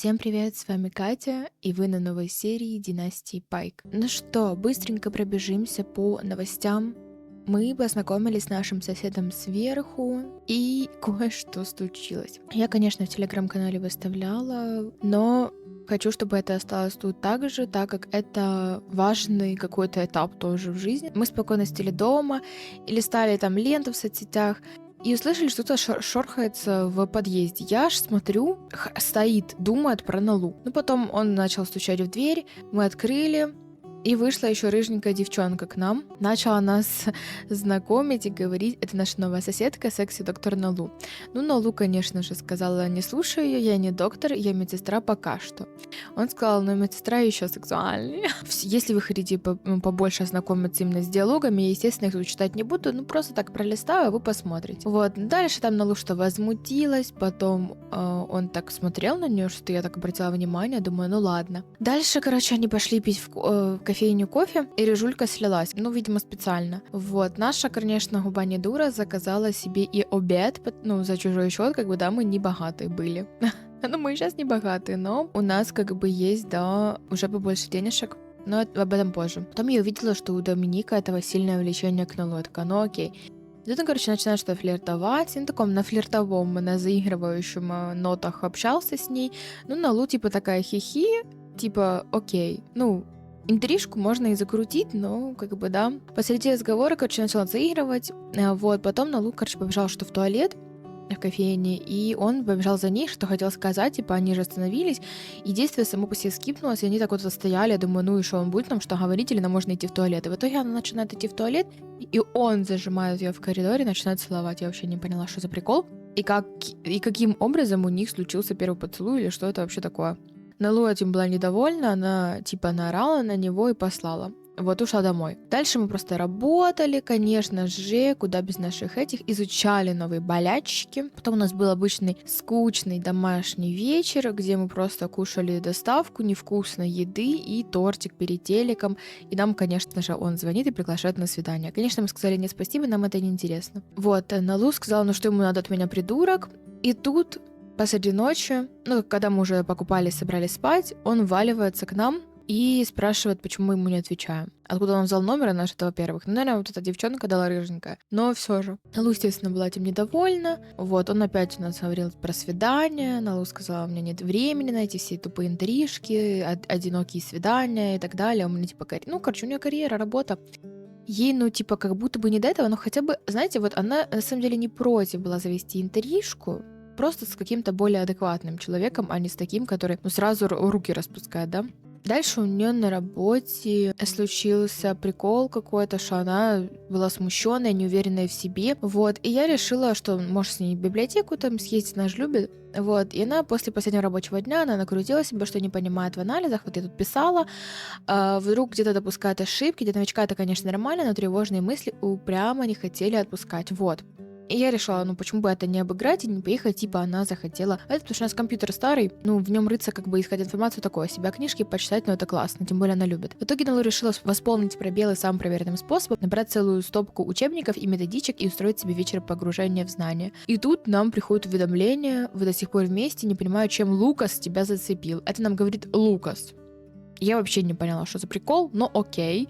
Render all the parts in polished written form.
Всем привет, с вами Катя, и вы на новой серии Династии Пайк. Ну что, быстренько пробежимся по новостям. Мы познакомились с нашим соседом сверху, и кое-что случилось. Я, конечно, в телеграм-канале выставляла, но хочу, чтобы это осталось тут так же, так как это важный какой-то этап тоже в жизни. Мы спокойно сидели дома и листали там ленту в соцсетях, и услышали, что кто-то шорхается в подъезде. Я аж смотрю, стоит, думает про Налу. Ну, потом он начал стучать в дверь, мы открыли, и вышла еще рыженькая девчонка к нам. Начала нас знакомить и говорить, это наша новая соседка, секси-доктор Налу. Ну, Налу, конечно же, сказала, не слушай ее, я не доктор, я медсестра пока что. Он сказал, но медсестра еще сексуальнее. Если вы хотите побольше ознакомиться именно с диалогами, я, естественно, их читать не буду, ну, просто так пролистаю, а вы посмотрите. Вот, дальше там Налу что возмутилась, потом он так смотрел на нее, что я так обратила внимание, думаю, ну ладно. Дальше, короче, они пошли пить в кофейню кофе, и рыжулька слилась. Ну, видимо, специально. Вот. Наша, конечно, губа не дура, заказала себе и обед, ну, за чужой счет, как бы, да, мы не богатые были. Ну, мы сейчас не богатые, но у нас, как бы, есть, да, уже побольше денежек. Но об этом позже. Потом я увидела, что у Доминика этого сильное влечение к Налу. Я такая, ну окей. И тут он, короче, начинает что-то флиртовать, на таком, на флиртовом, на заигрывающем нотах общался с ней. Ну, Налу, типа, такая хихи, типа, окей, ну, интрижку можно и закрутить, но, как бы, да. Посреди разговора, короче, начала заигрывать, вот, потом Налу, короче, побежал что в туалет, в кофейне, и он побежал за ней, что хотел сказать, типа, они же остановились, и действие само по себе скипнулось, и они так вот стояли, я думаю, ну и что, он будет нам что говорить, или нам можно идти в туалет, и в итоге она начинает идти в туалет, и он зажимает ее в коридоре, начинает целовать, я вообще не поняла, что за прикол, и каким образом у них случился первый поцелуй, или что это вообще такое. Налу этим была недовольна, она типа наорала на него и послала. Вот, ушла домой. Дальше мы просто работали, конечно же, куда без наших этих, изучали новые болячки. Потом у нас был обычный скучный домашний вечер, где мы просто кушали доставку невкусной еды и тортик перед телеком. И нам, конечно же, он звонит и приглашает на свидание. Конечно, мы сказали, нет, спасибо, нам это не интересно. Вот, Налу сказала, ну что ему надо от меня, придурок. И тут посреди ночи, ну, когда мы уже покупались, собрались спать, он вваливается к нам и спрашивает, почему мы ему не отвечаем. Откуда он взял номер наш, это во-первых. Ну, наверное, вот эта девчонка дала рыженькая. Но все же. Налу, естественно, была этим недовольна. Вот, он опять у нас говорил про свидание. Налу сказала, у меня нет времени на эти все тупые интрижки, одинокие свидания и так далее. У меня, типа, ну, короче, у нее карьера, работа. Ей, ну, типа, как будто бы не до этого, но хотя бы, знаете, вот она, на самом деле, не против была завести интрижку, просто с каким-то более адекватным человеком, а не с таким, который, ну, сразу руки распускает, да? Дальше у нее на работе случился прикол какой-то, что она была смущенная, неуверенная в себе, вот, и я решила, что может с ней в библиотеку там съездить, она же любит, вот, и она после последнего рабочего дня, она накрутила себя, что не понимает в анализах, вот я тут писала, вдруг где-то допускает ошибки, для новичка это, конечно, нормально, но тревожные мысли упрямо не хотели отпускать, вот. И я решила, ну почему бы это не обыграть и не поехать, типа она захотела. Это потому что у нас компьютер старый, ну в нем рыться, как бы искать информацию такое, себя книжки почитать, но это классно, тем более она любит. В итоге Налу решила восполнить пробелы самым проверенным способом, набрать целую стопку учебников и методичек и устроить себе вечер погружения в знания. И тут нам приходит уведомление, вы до сих пор вместе, не понимаю, чем Лукас тебя зацепил. Это нам говорит Лукас. Я вообще не поняла, что за прикол, но окей.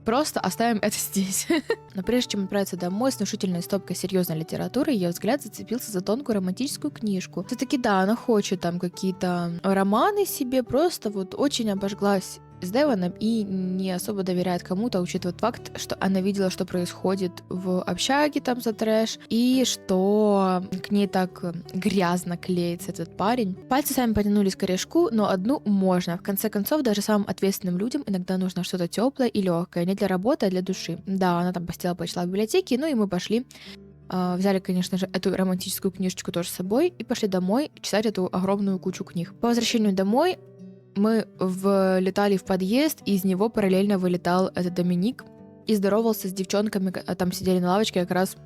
Просто оставим это здесь. Но прежде чем отправиться домой с внушительной стопкой серьезной литературы, ее взгляд зацепился за тонкую романтическую книжку. Все-таки да, она хочет там какие-то романы себе, просто вот очень обожглась с Девоном и не особо доверяет кому-то, учитывая тот факт, что она видела, что происходит в общаге там за трэш, и что к ней так грязно клеится этот парень. Пальцы сами потянулись к корешку, но одну можно. В конце концов, даже самым ответственным людям иногда нужно что-то теплое и легкое, не для работы, а для души. Да, она там посидела, почитала в библиотеке, ну и мы пошли. Взяли, конечно же, эту романтическую книжечку тоже с собой и пошли домой читать эту огромную кучу книг. По возвращению домой мы влетали в подъезд, и из него параллельно вылетал этот Доминик и здоровался с девчонками, там сидели на лавочке как раз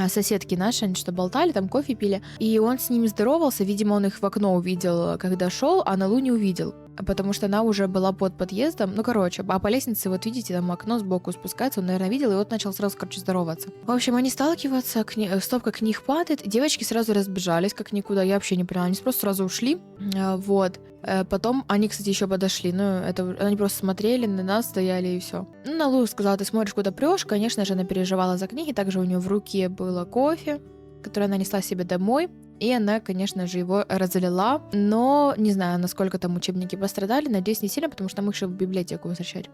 соседки наши, они что болтали, там кофе пили, и он с ними здоровался, видимо, он их в окно увидел, когда шел, а Налу не увидел. потому что она уже была под подъездом. Ну, короче, а по лестнице, вот видите, там окно сбоку спускается, он, наверное, видел, и вот начал сразу, короче, здороваться. В общем, они сталкиваются, стопка к них падает, девочки сразу разбежались, как никуда, я вообще не поняла, они просто сразу ушли, вот. Потом они, кстати, еще подошли, ну, это они просто смотрели на нас, стояли и все. Ну, Налу сказала, ты смотришь, куда прешь, конечно же, она переживала за книги, также у нее в руке было кофе, которое она несла себе домой. И она, конечно же, его разлила, но не знаю, насколько там учебники пострадали, надеюсь, не сильно, потому что мы их еще в библиотеку возвращали.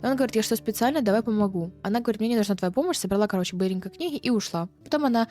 И он говорит, я что, специально, давай помогу. Она говорит, мне не нужна твоя помощь, собрала, короче, быстренько книги и ушла. Потом она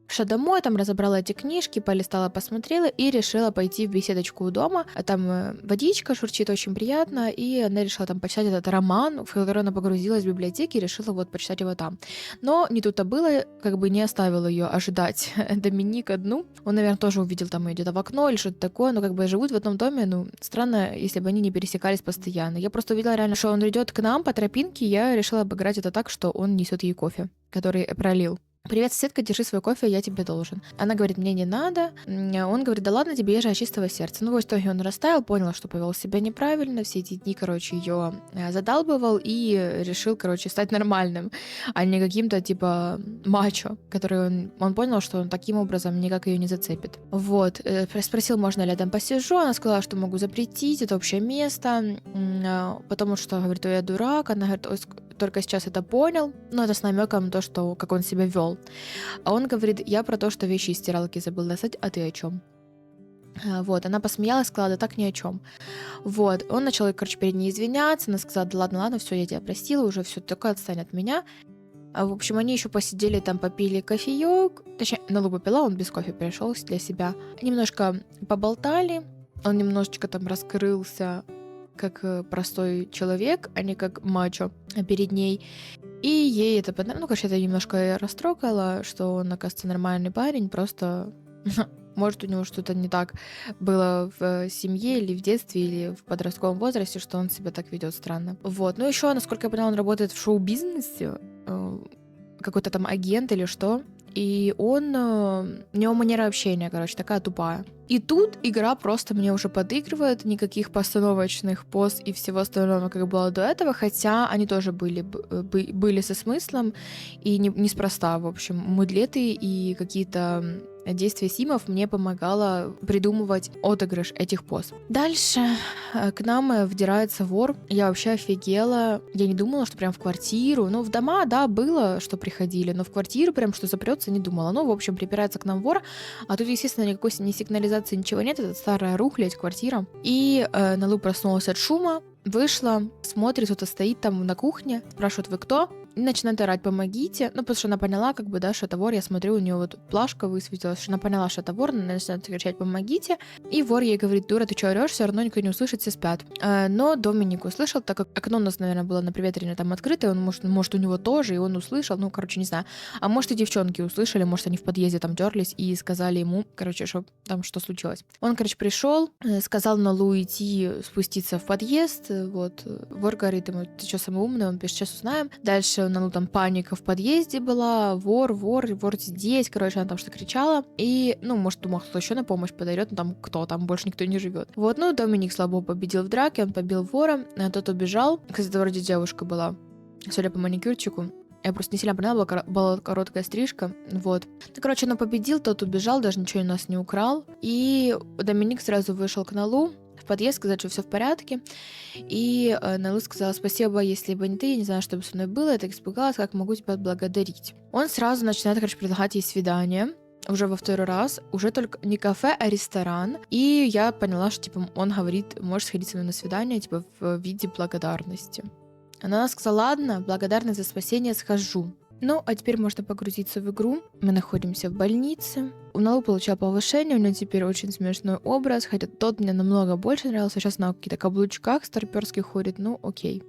пришла домой, там разобрала эти книжки, полистала, посмотрела и решила пойти в беседочку у дома. А там водичка шурчит очень приятно, и она решила там почитать этот роман, в который она погрузилась в библиотеке и решила вот почитать его там. Но не тут-то было, как бы не оставил ее ожидать Доминик одну. Он, наверное, тоже увидел там ее где-то в окно или что-то такое, но как бы живут в одном доме, ну, странно, если бы они не пересекались постоянно. Я просто увидела реально, что он идет к нам по тропинке, я решила обыграть это так, что он несет ей кофе, который пролил. Привет, соседка, держи свой кофе, я тебе должен. Она говорит, мне не надо. Он говорит, да ладно тебе, я же от чистого сердца. Ну, в итоге он растаял, понял, что повел себя неправильно, все эти дни, короче, ее задалбывал и решил, короче, стать нормальным, а не каким-то, типа, мачо, который он понял, что он таким образом никак ее не зацепит. Вот, спросил, можно ли я там посижу, она сказала, что могу запретить, это общее место, потому что, говорит, я дурак, она говорит, только сейчас это понял, но это с намеком то, что как он себя вел. А он говорит, я про то, что вещи из стиралки забыл достать, а ты о чем? Вот, она посмеялась, сказала, да так ни о чем. Вот, он начал, короче, перед ней извиняться, она сказала, да ладно, все, я тебя простила, уже все, только отстань от меня. В общем, они еще посидели там, попили кофеек, точнее, Налу попила, он без кофе пришел для себя. Немножко поболтали, он немножечко там раскрылся, как простой человек, а не как мачо перед ней. И ей это понравилось. Ну, конечно, это немножко растрогало, что он, оказывается, нормальный парень, просто может, у него что-то не так было в семье или в детстве, или в подростковом возрасте, что он себя так ведет странно. Вот. Ну, еще, насколько я поняла, он работает в шоу-бизнесе, какой-то там агент или что. И у него манера общения, короче, такая тупая. И тут игра просто мне уже подыгрывает, никаких постановочных поз и всего остального, как было до этого, хотя они тоже были со смыслом и неспроста, в общем, мудлеты и какие-то действия симов мне помогало придумывать отыгрыш этих поз. Дальше к нам вдирается вор. Я вообще офигела. Я не думала, что прям в квартиру. Ну, в дома, да, было, что приходили, но в квартиру прям, что запрется, не думала. Ну, в общем, припирается к нам вор. А тут, естественно, никакой ни сигнализации, ничего нет. Это старая рухлядь, квартира. И Налу проснулась от шума, вышла, смотрит, кто-то стоит там на кухне, спрашивает, вы кто? И начинает орать, помогите. Ну, потому что она поняла, как бы, да, что это вор. Я смотрю, у нее вот плашка высветилась, что она поняла, что это вор, она начинает кричать, помогите. И вор ей говорит, дура, ты что орешь? Все равно никто не услышит, все спят. Но Доминик услышал, так как окно у нас, наверное, было на проветривание там открыто, он, может, у него тоже, и он услышал, ну, короче, не знаю. А может, и девчонки услышали, может, они в подъезде там дерлись и сказали ему, короче, что там что случилось. Он, короче, пришел, сказал Налу идти спуститься в подъезд, вот. Вор говорит ему, ты что, самый умный? Он пишет, сейчас узнаем. Дальше там паника в подъезде была, вор здесь, короче, она там что кричала. И, ну, может, думал, кто еще на помощь подойдет, но там кто, там больше никто не живет. Вот, ну, Доминик слабо победил в драке, он побил вора, тот убежал. Кстати, это вроде девушка была, судя по маникюрчику. Я просто не сильно поняла, была короткая стрижка, вот. Ну, короче, он победил, тот убежал, даже ничего у нас не украл. И Доминик сразу вышел к Налу в подъезд, сказать, что все в порядке. И Налу сказала, спасибо, если бы не ты, я не знаю, что бы со мной было, я так испугалась, как могу тебя отблагодарить. Он сразу начинает, короче, предлагать ей свидание. Уже во второй раз, уже только не кафе, а ресторан. И я поняла, что, типа, он говорит, можешь сходить со мной на свидание, типа, в виде благодарности. Она сказала, ладно, благодарна за спасение, схожу. Ну, а теперь можно погрузиться в игру. Мы находимся в больнице. У Налу получила повышение, у нее теперь очень смешной образ, хотя тот мне намного больше нравился. Сейчас на каких-то каблучках старперских ходит, ну окей.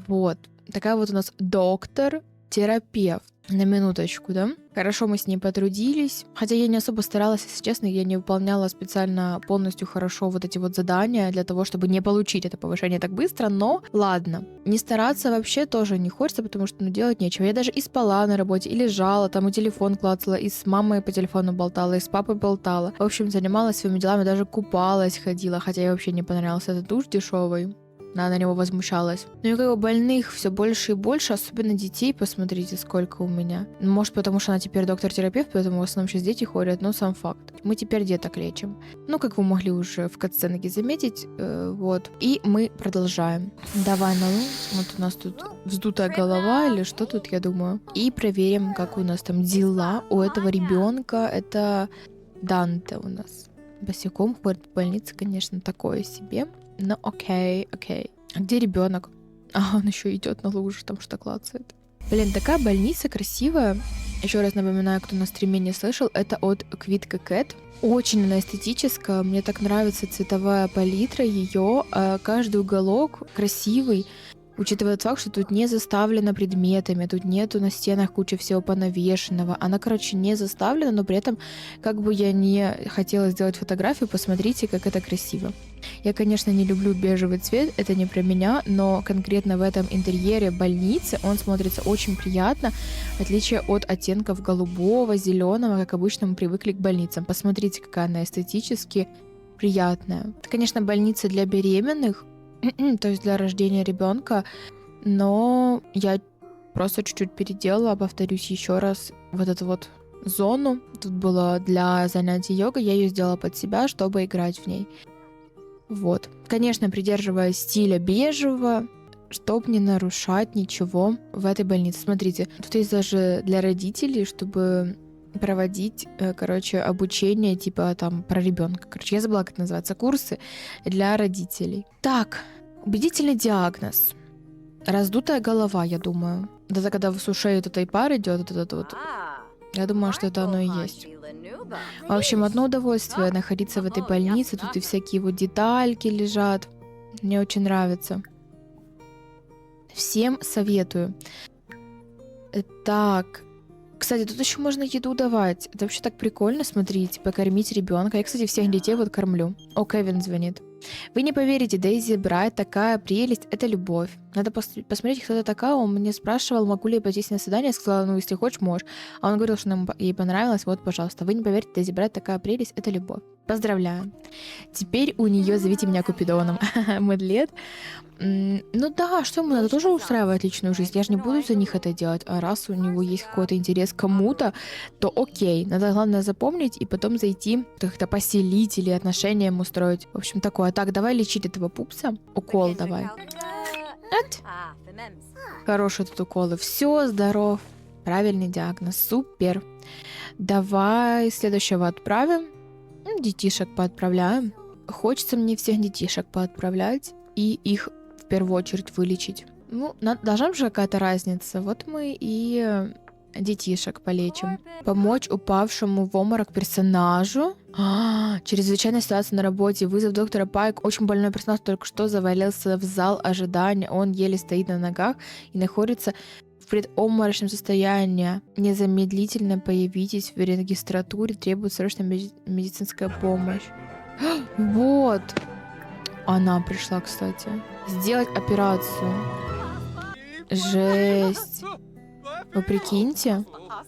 Вот. Такая вот у нас доктор терапевт. На минуточку, да? Хорошо мы с ней потрудились. Хотя я не особо старалась, если честно, я не выполняла специально полностью хорошо вот эти вот задания для того, чтобы не получить это повышение так быстро, но ладно. Не стараться вообще тоже не хочется, потому что, делать нечего. Я даже и спала на работе, и лежала, там и телефон клацала, и с мамой по телефону болтала, и с папой болтала. В общем, занималась своими делами, даже купалась, ходила, хотя ей вообще не понравился этот душ дешевый. Она на него возмущалась. Ну и как бы больных все больше и больше, особенно детей, посмотрите, сколько у меня. Может, потому что она теперь доктор-терапевт, поэтому в основном сейчас дети ходят, но сам факт. Мы теперь деток лечим. Ну, как вы могли уже в катсценке заметить, вот. И мы продолжаем. Давай на лун. Вот у нас тут вздутая голова или что тут, я думаю. И проверим, как у нас там дела у этого ребенка. Это Данте у нас. Босиком ходит в больнице, конечно, такое себе. Ну, окей. А где ребенок? А, он еще идет на лужу, там что клацает. Блин, такая больница красивая. Еще раз напоминаю, кто на стриме не слышал, это от Квитка Кэт. Очень она эстетическая, мне так нравится цветовая палитра ее, каждый уголок красивый. Учитывая тот факт, что тут не заставлено предметами, тут нету на стенах кучи всего понавешенного. Она, короче, не заставлена, но при этом, как бы я не хотела сделать фотографию, посмотрите, как это красиво. Я, конечно, не люблю бежевый цвет, это не про меня, но конкретно в этом интерьере больницы он смотрится очень приятно, в отличие от оттенков голубого, зеленого, как обычно мы привыкли к больницам. Посмотрите, какая она эстетически приятная. Это, конечно, больница для беременных, то есть для рождения ребенка, но я просто чуть-чуть переделала, повторюсь еще раз, вот эту вот зону. Тут было для занятий йогой, я ее сделала под себя, чтобы играть в ней. Вот. Конечно, придерживаясь стиля бежевого, чтобы не нарушать ничего в этой больнице. Смотрите, тут есть даже для родителей, чтобы проводить, обучение типа там про ребенка. Я забыла, как это называется, курсы для родителей. Так, убедительный диагноз. Раздутая голова, я думаю. Это когда в ушей вот этой пар идет, вот этот вот. Я думаю, что это оно и есть. В общем, одно удовольствие находиться в этой больнице. Тут и всякие вот детальки лежат. Мне очень нравится. Всем советую. Так. Кстати, тут еще можно еду давать. Это вообще так прикольно, смотрите, покормить ребенка. Я, кстати, всех детей вот кормлю. О, Кевин звонит. Вы не поверите, Дейзи Брайт такая прелесть, это любовь. Надо посмотреть, кто это такая. Он мне спрашивал, могу ли я пойти с ней на свидание. Я сказала, ну, если хочешь, можешь. А он говорил, что ей понравилось. Вот, пожалуйста. Вы не поверите, Дейзи Брайт такая прелесть, это любовь. Поздравляю. Теперь у нее зовите меня Купидоном. Мэдлет. Ну да, что ему надо тоже устраивать личную жизнь. Я же не буду за них это делать. А раз у него есть какой-то интерес к кому-то, то окей. Надо, главное, запомнить и потом зайти, как-то поселить или отношения ему устроить. В общем, такое. Так, давай лечить этого пупса. Укол давай. Хорошие тут уколы. Все, здоров. Правильный диагноз. Супер. Давай следующего отправим. Детишек поотправляем. Хочется мне всех детишек поотправлять и их в первую очередь вылечить. Ну, должна же какая-то разница. Вот мы и детишек полечим. Помочь упавшему в обморок персонажу. Чрезвычайная ситуация на работе. Вызов доктора Пайк. Очень больной персонаж только что завалился в зал ожидания. Он еле стоит на ногах и находится в предобморочном состоянии. Незамедлительно появитесь в регистратуре. Требует срочная медицинская помощь. Вот. Она пришла, кстати. Сделать операцию. Жесть. Вы прикиньте.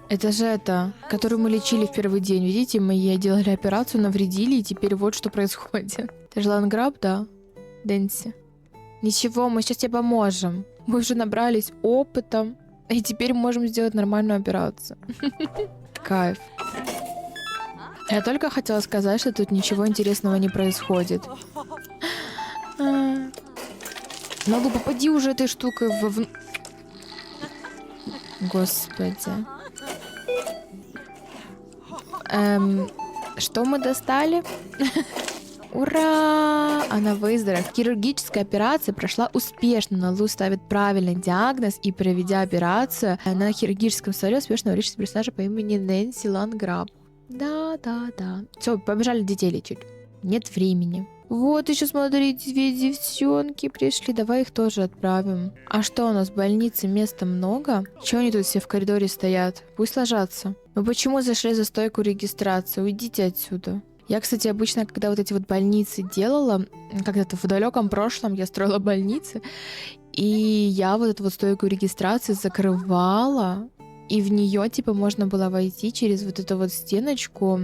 Это же это, которую мы лечили в первый день. Видите, мы ей делали операцию, навредили, и теперь вот что происходит. Это же Ланграб, да? Дэнси. Ничего, мы сейчас тебе поможем. Мы уже набрались опытом, и теперь можем сделать нормальную операцию. Кайф. Я только хотела сказать, что тут ничего интересного не происходит. Ну, попади уже этой штукой в... Господи. Что мы достали? Ура! Она выздоровела. Хирургическая операция прошла успешно. На Лу ставит правильный диагноз, и, проведя операцию, на хирургическом столе успешно вылечит персонажа по имени Нэнси Ланграб. Да. Все, побежали детей лечить. Нет времени. Вот еще смотри, 2 девчонки пришли, давай их тоже отправим. А что у нас, в больнице места много? Чего они тут все в коридоре стоят? Пусть ложатся. Вы почему зашли за стойку регистрации? Уйдите отсюда. Я, кстати, обычно, когда вот эти вот больницы делала, когда-то в далеком прошлом я строила больницы, и я вот эту вот стойку регистрации закрывала, и в нее, типа, можно было войти через вот эту вот стеночку,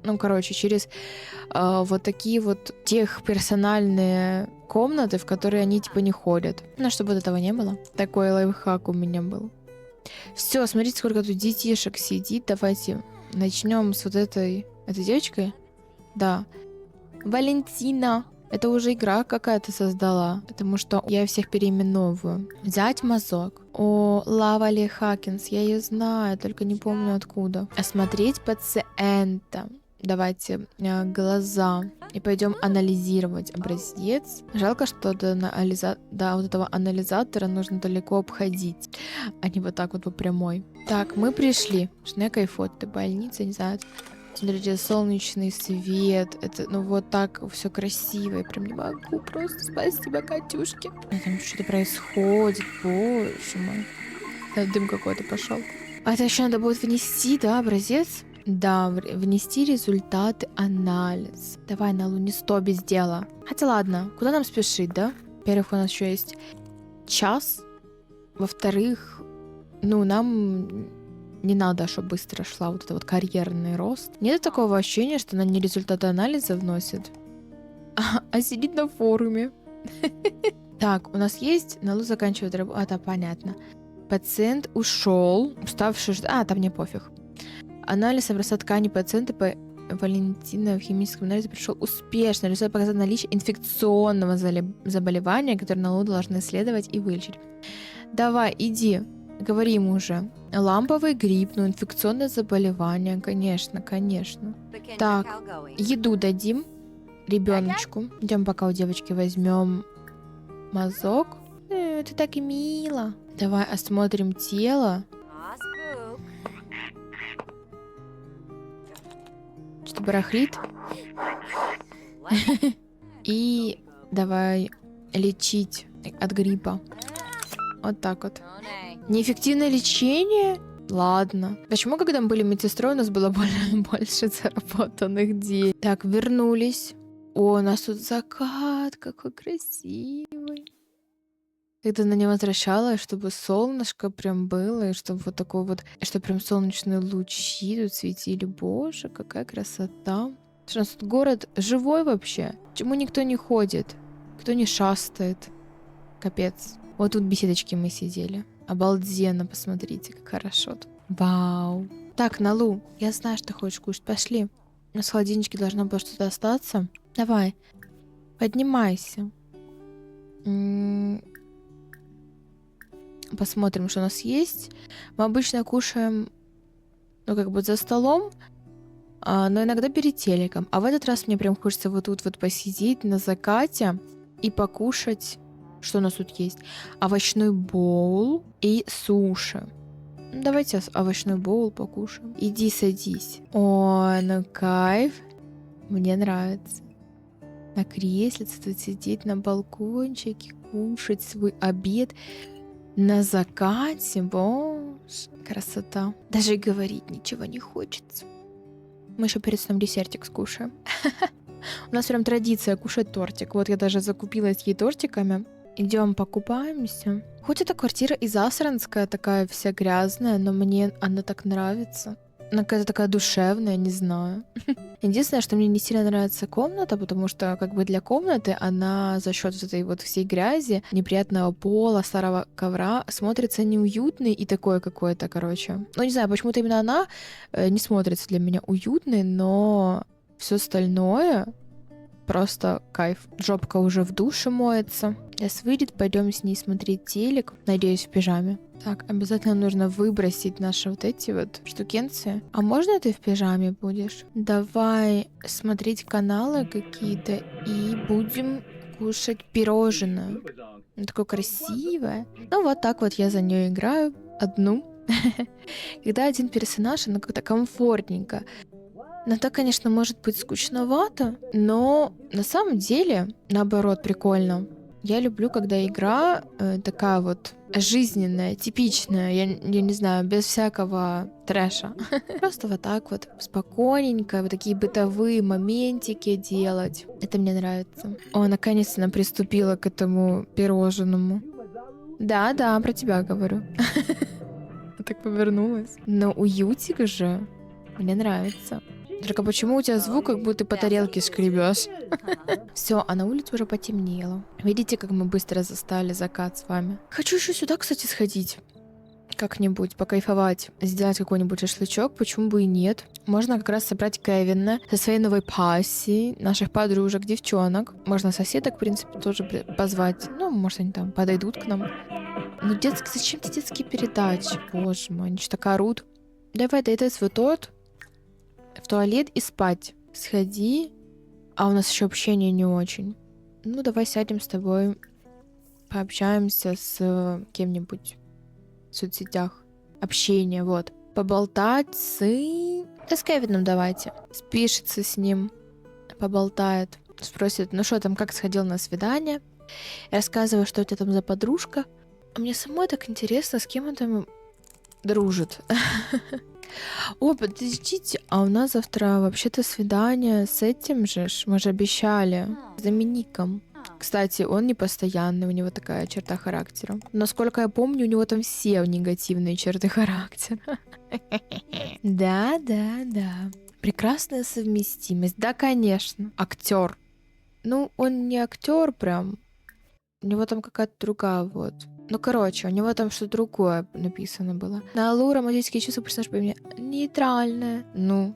ну, короче, через вот такие вот техперсональные комнаты, в которые они, типа, не ходят. Ну, чтобы вот этого не было. Такой лайфхак у меня был. Все, смотрите, сколько тут детишек сидит. Давайте начнем с вот этой девочкой. Да. Валентина. Это уже игра какая-то создала, потому что я всех переименовываю. Взять мазок. О, Лавали Хакинс, я ее знаю, только не помню откуда. Осмотреть пациента. Давайте глаза. И пойдем анализировать образец. Жалко, что до вот этого анализатора нужно далеко обходить, а не вот так вот по прямой. Так, мы пришли. Шне кайфот, ты больница, не знаю. Смотрите, солнечный свет. Это, ну, вот так все красиво. Я прям не могу просто спасибо, Катюшки. Там что-то происходит, боже мой. Дым какой-то пошел. А это еще надо будет внести, да, образец? Да, внести результаты анализ. Давай, Налу, не сто без дела. Хотя ладно, куда нам спешить, да? Во-первых, у нас еще есть час. Во-вторых, ну, нам не надо, чтобы быстро шла вот это вот карьерный рост. Нет такого ощущения, что она не результаты анализа вносит, а сидит на форуме. Так, у нас есть, Налу заканчивает работу. А, да, понятно. Пациент ушел, уставший ждать. А, там мне пофиг. Анализ образца ткани пациента по Валентина в химическом анализе пришел успешно. Результат показал наличие инфекционного заболевания, которое Налу должны исследовать и вылечить. Давай, иди. Говори ему уже. Ламповый грипп, ну, инфекционное заболевание, конечно, конечно. Так, еду дадим ребеночку. Идем пока у девочки возьмем мазок. Это так и мило. Давай осмотрим тело. Что барахлит. И давай лечить от гриппа. Вот так вот. Неэффективное лечение? Ладно. Почему, когда мы были медсестрой, у нас было больше заработанных денег? Так, вернулись. О, у нас тут закат, какой красивый. Когда на него возвращалась, чтобы солнышко прям было, и чтобы вот такой вот, чтобы прям солнечные лучи тут светили. Боже, какая красота. Что у нас тут город живой вообще? Почему никто не ходит? Кто не шастает? Капец. Вот тут беседочки мы сидели. Обалденно, посмотрите, как хорошо тут. Вау. Так, Налу, я знаю, что ты хочешь кушать. Пошли. У нас в холодильничке должно было что-то остаться. Давай, поднимайся. Посмотрим, что у нас есть. Мы обычно кушаем, ну, как бы за столом, но иногда перед телеком. А в этот раз мне прям хочется вот тут вот посидеть на закате и покушать. Что у нас тут есть? Овощной боул и суши. Давайте овощной боул покушаем. Иди садись. О, ну кайф. Мне нравится. На креслице тут сидеть на балкончике, кушать свой обед на закате. Боже, красота. Даже говорить ничего не хочется. Мы еще перед сном десертик скушаем. У нас прям традиция кушать тортик. Вот я даже закупилась ей тортиками. Идем покупаемся. Хоть эта квартира и засранская, такая вся грязная, но мне она так нравится. Она какая-то такая душевная, не знаю. Единственное, что мне не сильно нравится комната, потому что как бы для комнаты она за счет вот этой вот всей грязи, неприятного пола, старого ковра смотрится неуютной и такое какое-то, короче. Ну, не знаю, почему-то именно она не смотрится для меня уютной, но все остальное просто кайф. Жопка уже в душе моется. Сейчас выйдет, пойдем с ней смотреть телек. Надеюсь, в пижаме. Так, обязательно нужно выбросить наши вот эти вот штукенции. А можно ты в пижаме будешь? Давай смотреть каналы какие-то и будем кушать пирожное. Оно такое красивое. Ну вот так вот я за нее играю. Одну. Когда один персонаж, оно как-то комфортненько. Иногда, конечно, может быть скучновато, но на самом деле, наоборот, прикольно. Я люблю, когда игра такая вот жизненная, типичная, я не знаю, без всякого трэша. Просто вот так вот спокойненько, вот такие бытовые моментики делать. Это мне нравится. О, наконец-то она приступила к этому пирожному. Да, про тебя говорю. Так повернулась. Но уютик же мне нравится. Только почему у тебя звук, как будто ты по тарелке скребешь? Все, а на улице уже потемнело. Видите, как мы быстро застали закат с вами? Хочу еще сюда, кстати, сходить. Как-нибудь покайфовать, сделать какой-нибудь шашлычок, почему бы и нет. Можно как раз собрать Кевина со своей новой пассией, наших подружек, девчонок. Можно соседок, в принципе, тоже позвать. Ну, может, они там подойдут к нам. Ну, детские, зачем тебе детские передачи? Боже мой, они что так орут. Давай, дай свой торт в туалет и спать. Сходи. А у нас еще общение не очень. Ну, давай сядем с тобой, пообщаемся с кем-нибудь в соцсетях. Общение, вот. Поболтать Да с Кевином давайте. Спишется с ним, поболтает. Спросит, ну что там, как сходил на свидание? Я рассказываю, что у тебя там за подружка. А мне самой так интересно, с кем он там дружит. О, подождите, а у нас завтра вообще-то свидание с этим же, мы же обещали, с Домиником. Кстати, он не постоянный, у него такая черта характера. Насколько я помню, у него там все негативные черты характера. Да. Прекрасная совместимость. Да, конечно. Актер. Ну, он не актер прям. У него там какая-то другая вот. Ну, короче, у него там что-то другое написано было. На Аллу романтические чувства персонаж по имени нейтральное. Ну,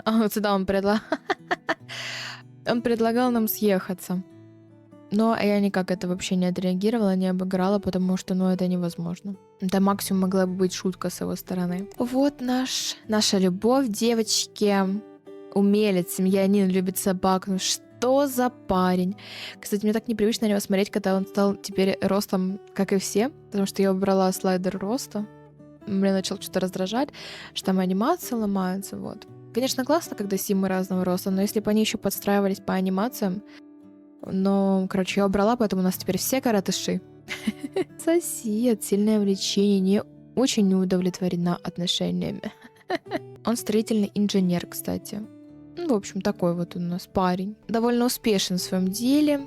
вот сюда он предлагал нам съехаться. Но я никак это вообще не отреагировала, не обыграла, потому что, ну, это невозможно. Это максимум могла бы быть шутка с его стороны. Вот наша любовь, девочки. Умелец, семьянин, любит собак. Ну, что за парень? Кстати, мне так непривычно на него смотреть, когда он стал теперь ростом, как и все, потому что я убрала слайдер роста. Меня начал что-то раздражать, что там анимации ломаются, вот. Конечно, классно, когда симы разного роста, но если бы они еще подстраивались по анимациям, но, короче, я убрала, поэтому у нас теперь все коротыши. Сосед, сильное влечение, не очень не удовлетворена отношениями. Он строительный инженер, кстати. Ну, в общем, такой вот у нас парень. Довольно успешен в своем деле.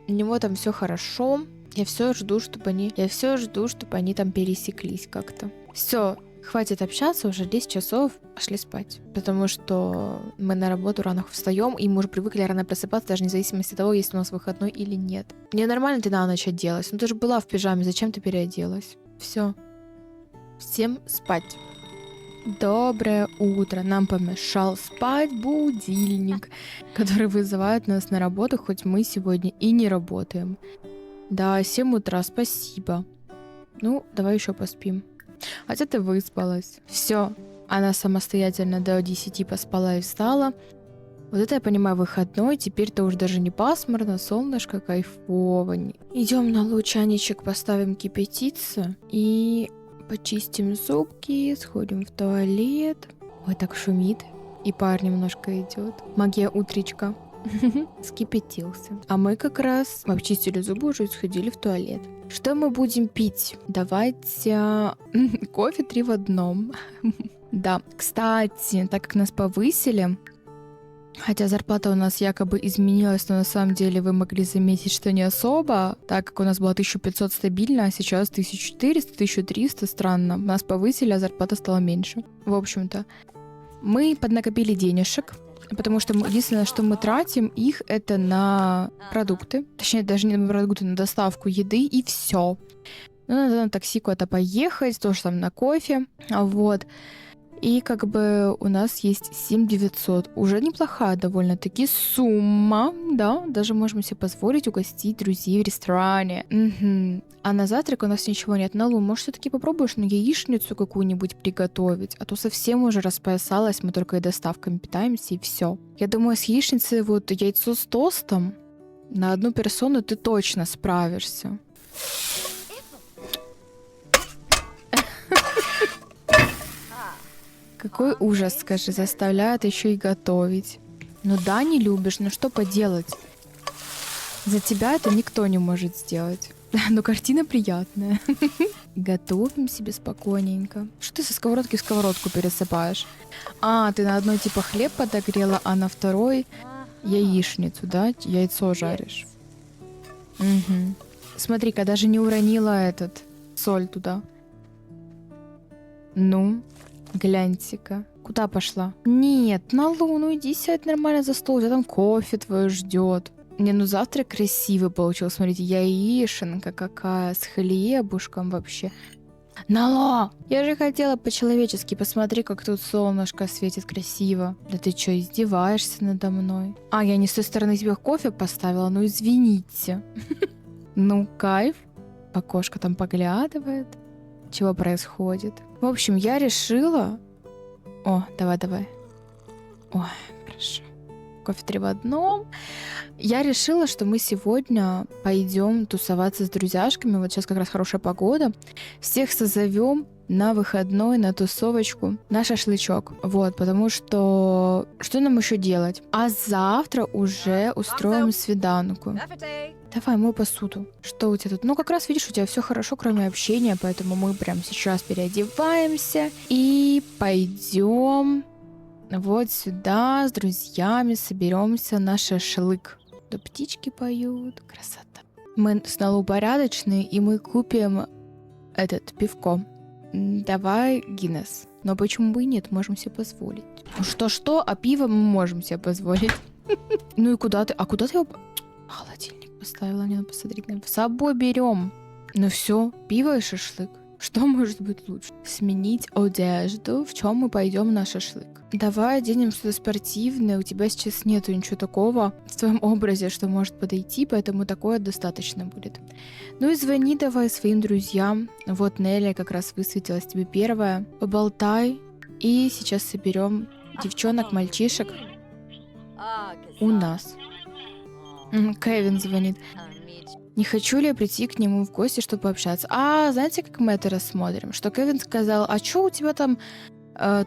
У него там все хорошо. Я все жду, чтобы они там пересеклись как-то. Все, хватит общаться, уже 10 часов, пошли спать. Потому что мы на работу рано встаем, и мы уже привыкли рано просыпаться, даже независимо от того, есть у нас выходной или нет. Мне нормально ты на ночь оделась. Ну ты же была в пижаме, зачем ты переоделась? Все. Всем спать. Доброе утро. Нам помешал спать будильник, который вызывает нас на работу, хоть мы сегодня и не работаем. Да, 7 утра, спасибо. Ну, давай еще поспим. Хотя ты выспалась. Все, она самостоятельно до 10 поспала и встала. Вот это я понимаю, выходной, теперь-то уж даже не пасмурно, солнышко кайфово. Идем на лучаничек, поставим кипятиться и почистим зубки, сходим в туалет. Ой, так шумит. И пар немножко идет. Магия утречка. Скипятился. А мы как раз обчистили зубы уже и сходили в туалет. Что мы будем пить? Давайте кофе 3 в одном. Да, кстати, так как нас повысили, хотя зарплата у нас якобы изменилась, но на самом деле вы могли заметить, что не особо, так как у нас было 1500 стабильно, а сейчас 1400, 1300, странно. Нас повысили, а зарплата стала меньше. В общем-то, мы поднакопили денежек, потому что единственное, что мы тратим их, это на продукты. Точнее, даже не на продукты, на доставку еды и все. Ну, надо на такси куда-то поехать, тоже там на кофе, вот. И как бы у нас есть 7900. Уже неплохая довольно-таки сумма, да, даже можем себе позволить угостить друзей в ресторане. Угу. А на завтрак у нас ничего нет. Налу, может, все-таки попробуешь на яичницу какую-нибудь приготовить? А то совсем уже распоясалась, мы только и доставками питаемся, и все. Я думаю, с яичницей вот яйцо с тостом на одну персону ты точно справишься. Какой ужас, скажи, заставляют еще и готовить. Ну да, не любишь, но что поделать? За тебя это никто не может сделать. Но картина приятная. Готовим себе спокойненько. Что ты со сковородки в сковородку пересыпаешь? А, ты на одной типа хлеб подогрела, а на второй яичницу, да? Яйцо жаришь. Угу. Смотри-ка, даже не уронила соль туда. Ну, гляньте-ка. Куда пошла? Нет, на Луну, иди сядь нормально за стол, у тебя там кофе твое ждет. Не, ну завтрак красивый получился. Смотрите, яишенка какая, с хлебушком вообще. Нало! Я же хотела по-человечески. Посмотри, как тут солнышко светит красиво. Да ты что, издеваешься надо мной? А, я не с той стороны тебе кофе поставила, ну извините. Ну, кайф. Окошко там поглядывает. Чего происходит? В общем, я решила... О, давай. Ой, хорошо. Кофе 3 в одном. Я решила, что мы сегодня пойдем тусоваться с друзьяшками. Вот сейчас как раз хорошая погода. Всех созовем на выходной, на тусовочку, на шашлычок. Вот, потому что... Что нам еще делать? А завтра уже устроим свиданку. Давай, мой посуду. Что у тебя тут? Ну, как раз видишь, у тебя все хорошо, кроме общения, поэтому мы прямо сейчас переодеваемся и пойдем вот сюда с друзьями соберемся на шашлык. Да птички поют, красота. Мы снова порядочные, и мы купим пивко. Давай Гиннес. Но почему бы и нет, можем себе позволить. Что-что, а пиво мы можем себе позволить. Ну и куда ты? А куда ты его... Холодильник поставила, не надо посмотреть. С собой берем. Ну все, пиво и шашлык. Что может быть лучше? Сменить одежду, в чем мы пойдем на шашлык. Давай оденем что-то спортивное. У тебя сейчас нету ничего такого в твоем образе, что может подойти, поэтому такое достаточно будет. Ну и звони давай своим друзьям. Вот Нелли как раз высветилась тебе первая. Поболтай. И сейчас соберем девчонок, мальчишек у нас. Кевин звонит. Не хочу ли я прийти к нему в гости, чтобы пообщаться? А, знаете, как мы это рассмотрим? Что Кевин сказал, а что у тебя там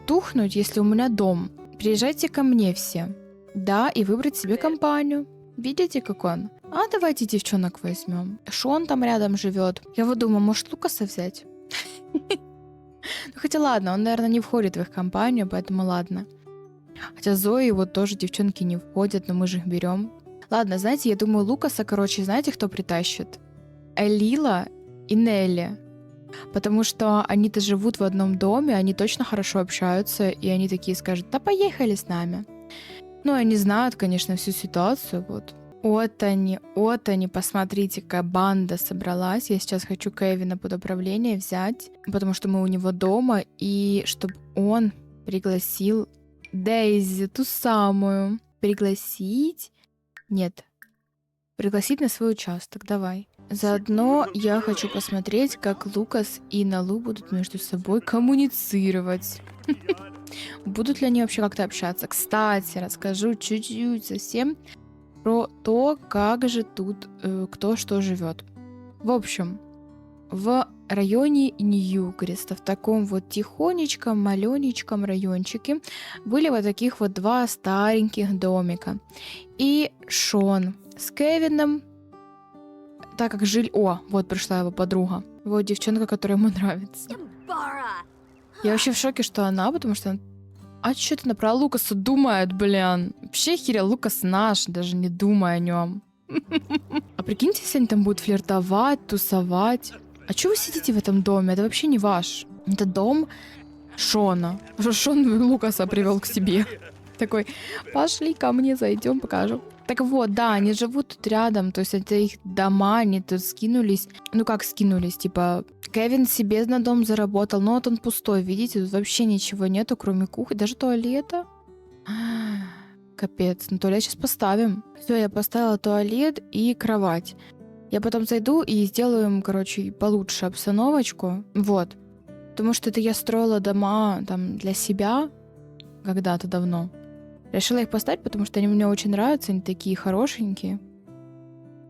тухнуть, если у меня дом? Приезжайте ко мне все. Да, и выбрать себе компанию. Видите, как он? А давайте девчонок возьмем. Шон там рядом живет. Я вот думаю, может Лукаса взять? Хотя ладно, он, наверное, не входит в их компанию, поэтому ладно. Хотя Зои вот тоже девчонки не входят, но мы же их берем. Ладно, знаете, я думаю, Лукаса, знаете, кто притащит? Лила и Нелли. Потому что они-то живут в одном доме, они точно хорошо общаются, и они такие скажут, да поехали с нами. Ну, они знают, конечно, всю ситуацию, вот. Вот они, посмотрите, какая банда собралась. Я сейчас хочу Кевина под управление взять, потому что мы у него дома, и чтобы он пригласил Дейзи, ту самую, пригласить на свой участок, давай. Заодно я хочу посмотреть, как Лукас и Налу будут между собой коммуницировать. Будут ли они вообще как-то общаться? Кстати, расскажу чуть-чуть совсем про то, как же тут кто что живет. В общем, в районе Ньюкреста, в таком вот тихонечком, маленечком райончике, были вот таких вот 2 стареньких домика. И Шон с Кевином, так как жили... О, вот пришла его подруга. Вот девчонка, которая ему нравится. Я вообще в шоке, что она, потому что... А что ты про Лукаса думает, блин? Вообще херя, Лукас наш, даже не думай о нем. А прикиньте, если они там будут флиртовать, тусовать. А что вы сидите в этом доме? Это вообще не ваш. Это дом Шона. Шон Лукаса привел к себе. Такой, пошли ко мне, зайдем, покажу. Так вот, да, они живут тут рядом, то есть это их дома, они тут скинулись. Ну как скинулись, типа, Кевин себе на дом заработал, но вот он пустой, видите, тут вообще ничего нету, кроме кухни, даже туалета. Капец, ну туалет сейчас поставим. Все, я поставила туалет и кровать. Я потом зайду и сделаю им, получше обстановочку. Вот. Потому что это я строила дома там для себя когда-то давно. Решила их поставить, потому что они мне очень нравятся, они такие хорошенькие.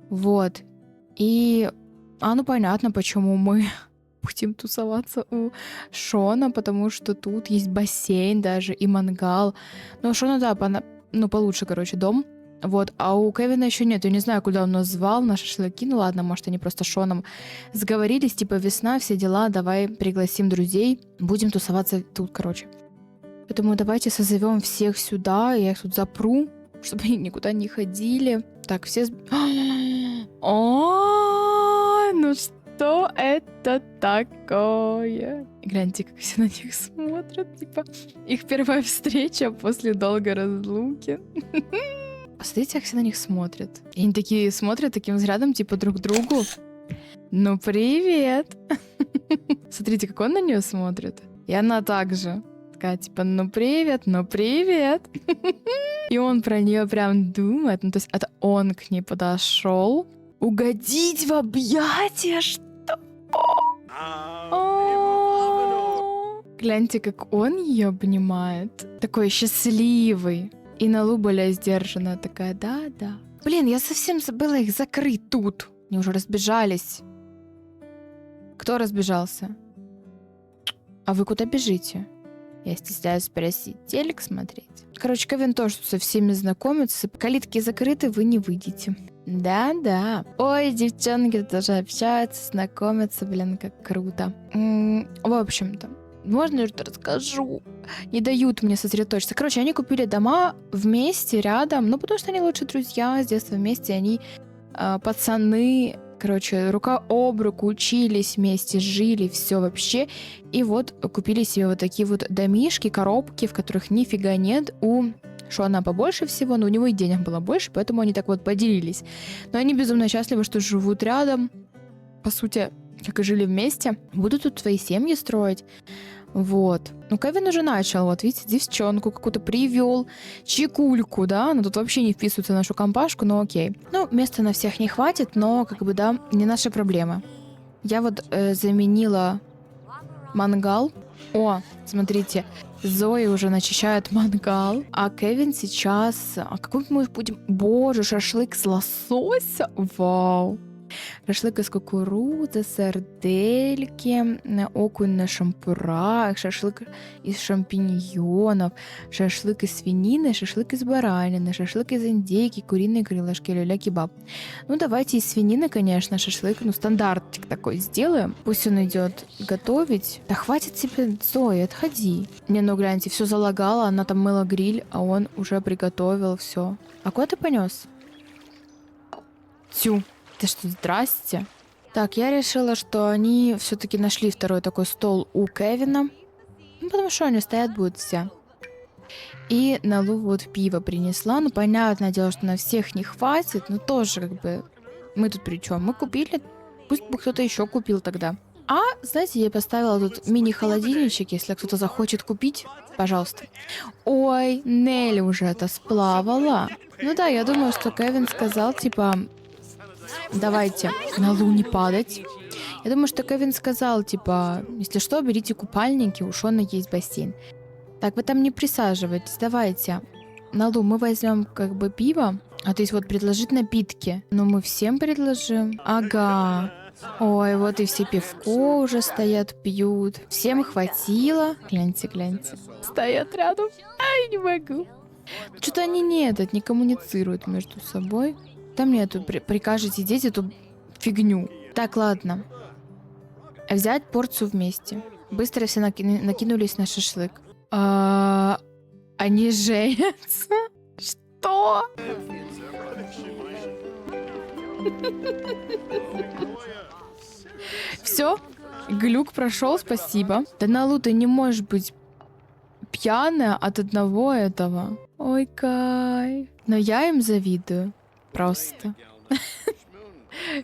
Вот. И... ну понятно, почему мы будем тусоваться у Шона, потому что тут есть бассейн даже и мангал. Ну, у Шона, да, получше, короче, дом. Вот, а у Кевина еще нет. Я не знаю, куда он нас звал на шашлыки. Ну ладно, может, они просто с Шоном сговорились, типа весна, все дела, давай пригласим друзей, будем тусоваться тут, короче. Поэтому давайте созовем всех сюда, я их тут запру, чтобы они никуда не ходили. Так, все... О, ну что это такое? Гляньте, как все на них смотрят. Типа, их первая встреча после долгой разлуки. Посмотрите, как все на них смотрят. И они такие смотрят таким взглядом, типа, друг другу. Ну, привет! Смотрите, как он на нее смотрит. И она также. Такая, типа, ну, привет, ну, привет. И он про нее прям думает. Ну, то есть это он к ней подошел. Угодить в объятия? Что? Гляньте, как он ее обнимает. Такой счастливый. И Налу более сдержанная такая, да. Блин, я совсем забыла их закрыть тут. Они уже разбежались. Кто разбежался? А вы куда бежите? Я стесняюсь спросить. Телек смотреть? Короче, Кевин тоже со всеми знакомится. Калитки закрыты, вы не выйдете. Да. Ой, девчонки тоже общаются, знакомятся. Блин, как круто. В общем-то, можно я что-то расскажу? Не дают мне сосредоточиться. Короче, они купили дома вместе, рядом. Ну, потому что они лучшие друзья с детства вместе. Они пацаны, короче, рука об руку учились вместе, жили, все вообще. И вот купили себе вот такие вот домишки, коробки, в которых нифига нет. У Шона побольше всего, но у него и денег было больше, поэтому они так вот поделились. Но они безумно счастливы, что живут рядом. По сути, как и жили вместе. Будут тут свои семьи строить. Вот. Ну, Кевин уже начал, вот, видите, девчонку какую-то привел, чекульку, да, она тут вообще не вписывается в нашу компашку, но окей. Ну, места на всех не хватит, но, как бы, да, не наша проблема. Я вот заменила мангал. О, смотрите, Зои уже начищает мангал, а Кевин сейчас... А какой мы будем... Боже, шашлык с лосося? Вау! Шашлык из кукурузы, сардельки, окунь на шампурах, шашлык из шампиньонов, шашлык из свинины, шашлык из баранины, шашлык из индейки, куриные крылышки, люля-кебаб. Ну, давайте из свинины, конечно, шашлык, ну, стандартик такой сделаем. Пусть он идет готовить. Да хватит тебе, Зоя, отходи. Не, ну, гляньте, все залагало, она там мыла гриль, а он уже приготовил все. А куда ты понес? Тю. Ты что, здрасте? Так, я решила, что они все-таки нашли второй такой стол у Кевина. Ну, потому что они стоят будут все. И Налу вот пиво принесла. Ну, понятное дело, что на всех не хватит, но тоже как бы... Мы тут при чем? Мы купили, пусть бы кто-то еще купил тогда. А, знаете, я поставила тут мини-холодильничек, если кто-то захочет купить, пожалуйста. Ой, Нелли уже это сплавала. Ну да, я думаю, что Кевин сказал, типа... Давайте на Луне падать. Я думаю, что Кевин сказал, типа, если что, берите купальники, у Шона есть бассейн. Так, вы там не присаживайтесь, давайте. На Лу мы возьмем как бы пиво, а то есть вот предложить напитки. Но мы всем предложим. Ага. Ой, вот и все пивко уже стоят, пьют. Всем хватило. Гляньте. Стоят рядом. Ай, не могу. Что-то они не коммуницируют между собой. Там нету, прикажете деть эту фигню. Так, ладно. Взять порцию вместе. Быстро все накинулись на шашлык. Они женятся? Что? Все? Глюк прошел, спасибо. Да, Налу, ты не можешь быть пьяная от одного этого. Ой, кайф. Но я им завидую. Просто.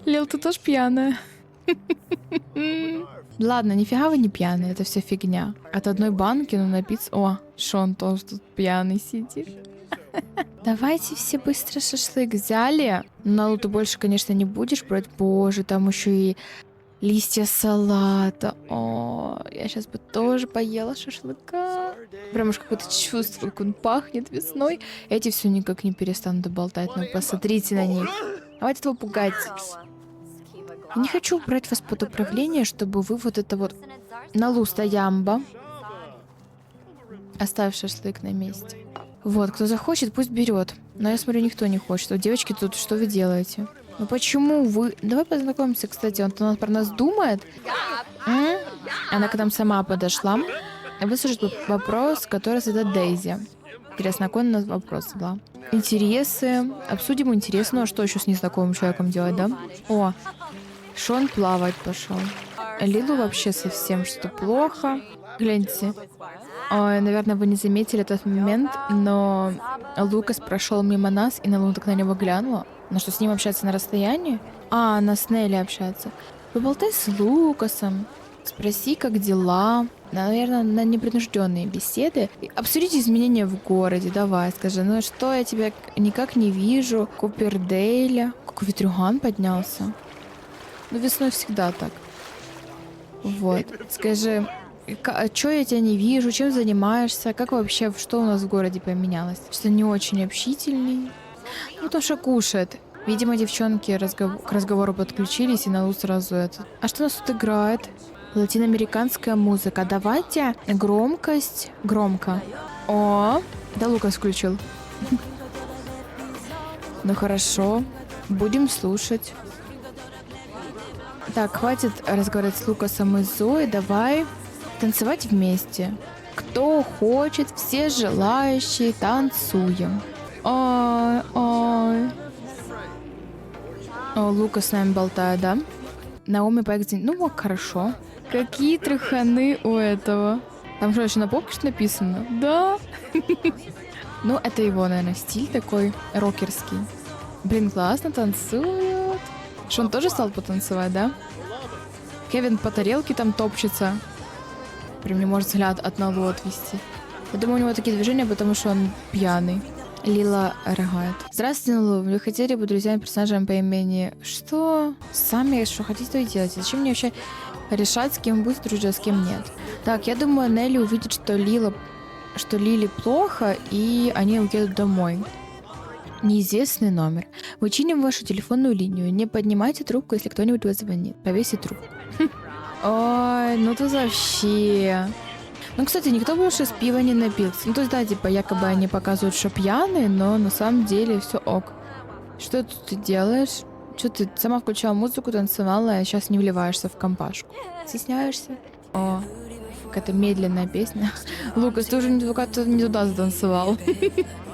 Лил, ты тоже пьяная. Ладно, нифига вы не пьяные, это все фигня. От одной банки, ну, напиться... О, Шон тоже тут пьяный сидит. Давайте все быстро шашлык взяли. Налу ты больше, конечно, не будешь брать. Боже, там еще и листья салата. О, я сейчас бы тоже поела шашлыка. Прям уж какое-то чувство, как он пахнет весной. Эти все никак не перестанут болтать. Ну, посмотрите на них. Хватит его пугать. Я не хочу брать вас под управление, чтобы вы вот это вот Налу стоямба. Оставь шашлык на месте. Вот, кто захочет, пусть берет. Но я смотрю, никто не хочет. Вот, девочки, тут что вы делаете? Ну почему вы... Давай познакомимся, кстати. Он про нас думает. М? Она к нам сама подошла. Выслушать вопрос, который задает Дейзи. Интересно, какой у нас вопрос задала? Интересы. Обсудим интересы. Ну а что еще с незнакомым человеком делать, да? О, Шон плавать пошел. Лилу вообще совсем что-то плохо. Гляньте. Ой, наверное, вы не заметили этот момент, но Лукас прошел мимо нас, и Налу так на него глянула. Ну что, с ним общаться на расстоянии? А, она с Нелли общается. Поболтай с Лукасом. Спроси, как дела. Наверное, на непринужденные беседы. Обсудите изменения в городе. Давай, скажи, ну что, я тебя никак не вижу. Купердейля. Какой ветрюган поднялся. Ну, весной всегда так. Вот. Скажи, чё я тебя не вижу, чем занимаешься, как вообще, что у нас в городе поменялось? Что не очень общительный. Ну, Тоша кушает. Видимо, девчонки к разговору подключились, и Налу сразу это. А что у нас тут играет? Латиноамериканская музыка. Давайте громкость. Громко. О, да, Лукас включил. Ну хорошо, будем слушать. Так, хватит разговаривать с Лукасом и Зоей, давай танцевать вместе. Кто хочет, все желающие, танцуем. Ой, ой. О, Лукас с нами болтает, да? Наоми Пайк, ну, хорошо. Какие труханы у этого. Там что, еще на попке что написано? Да. Ну, это его, наверное, стиль такой рокерский. Блин, классно танцует. Что, он тоже стал потанцевать, да? Кевин по тарелке там топчется. Прям не может взгляд от Налу отвести. Я думаю, у него такие движения, потому что он пьяный. Лила рыгает. Здравствуйте, Налу. Вы хотели быть друзьями-персонажем по имени... Что? Сами что хотите, то и делайте. Зачем мне вообще решать, с кем быть дружить, а с кем нет? Так, я думаю, Нелли увидит, что Лили плохо, и они уедут домой. Неизвестный номер. Вычиним вашу телефонную линию. Не поднимайте трубку, если кто-нибудь вас звонит. Повесить трубку. Ой, ну ты вообще... Ну, кстати, никто больше с пива не напился. Ну, то есть, да, типа, якобы они показывают, что пьяные, но на самом деле все ок. Что тут ты делаешь? Что ты сама включала музыку, танцевала, а сейчас не вливаешься в компашку? Стесняешься? О, какая-то медленная песня. Лукас, ты уже не туда затанцевал.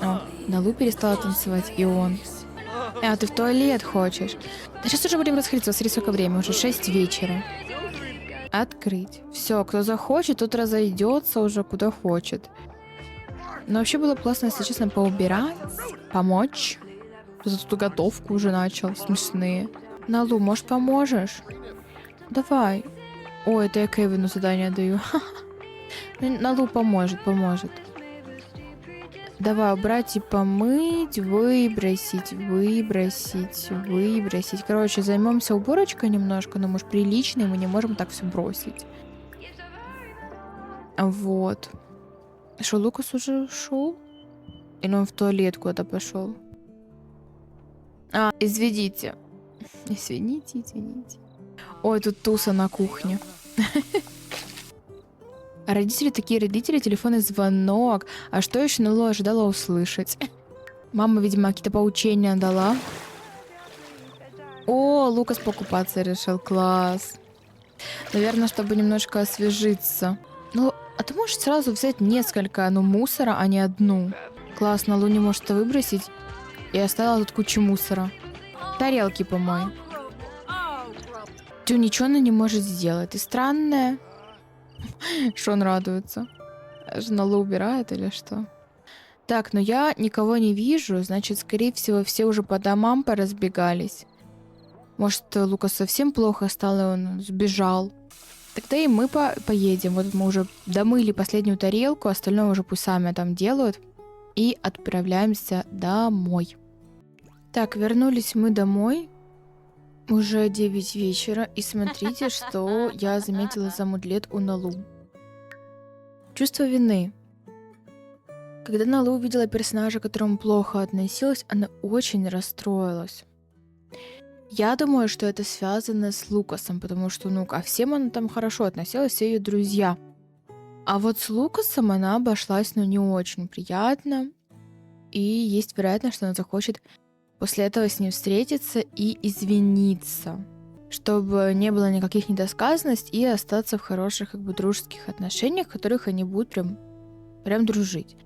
О, Налу перестала танцевать, и он. А, ты в туалет хочешь? Да сейчас уже будем расходиться, смотри, сколько времени, уже 6 вечера. Открыть. Все, кто захочет, тот разойдется уже куда хочет. Но вообще было классно, если честно, поубирать, помочь. Кто-то тут готовку уже начал, смешные. Налу, может, поможешь? Давай. Ой, это я Кевину задание даю. Налу поможет. Давай, убрать и помыть, выбросить. Короче, займемся уборочкой немножко, но, может, приличной, мы не можем так все бросить. Вот. Что, Лукас уже ушел? Или он в туалет куда-то пошел? А, извините. Извините. Ой, тут туса на кухне. Родители такие родители, телефонный звонок. А что еще Налу ожидала услышать? Мама, видимо, какие-то поучения дала. О, Лукас покупаться решил. Класс. Наверное, чтобы немножко освежиться. Ну, а ты можешь сразу взять несколько, мусора, а не одну. Класс, Налу не может это выбросить. И оставила тут кучу мусора. Тарелки помой. Тю, ничего она не может сделать. Ты странная. Шон радуется. Налу убирает или что? Так, но я никого не вижу, значит, скорее всего, все уже по домам поразбегались. Может, Лукас совсем плохо стало, и он сбежал. Тогда и мы поедем. Вот мы уже домыли последнюю тарелку, остальное уже пусть сами там делают. И отправляемся домой. Так, вернулись мы домой. Уже 9 вечера, и смотрите, что я заметила за мудлет у Налу. Чувство вины. Когда Налу увидела персонажа, к которому плохо относилась, она очень расстроилась. Я думаю, что это связано с Лукасом, потому что, ну, ко всем она там хорошо относилась, все ее друзья. А вот с Лукасом она обошлась, ну, не очень приятно. И есть вероятность, что она захочет после этого с ним встретиться и извиниться, чтобы не было никаких недосказанностей и остаться в хороших, как бы, дружеских отношениях, в которых они будут прям дружить.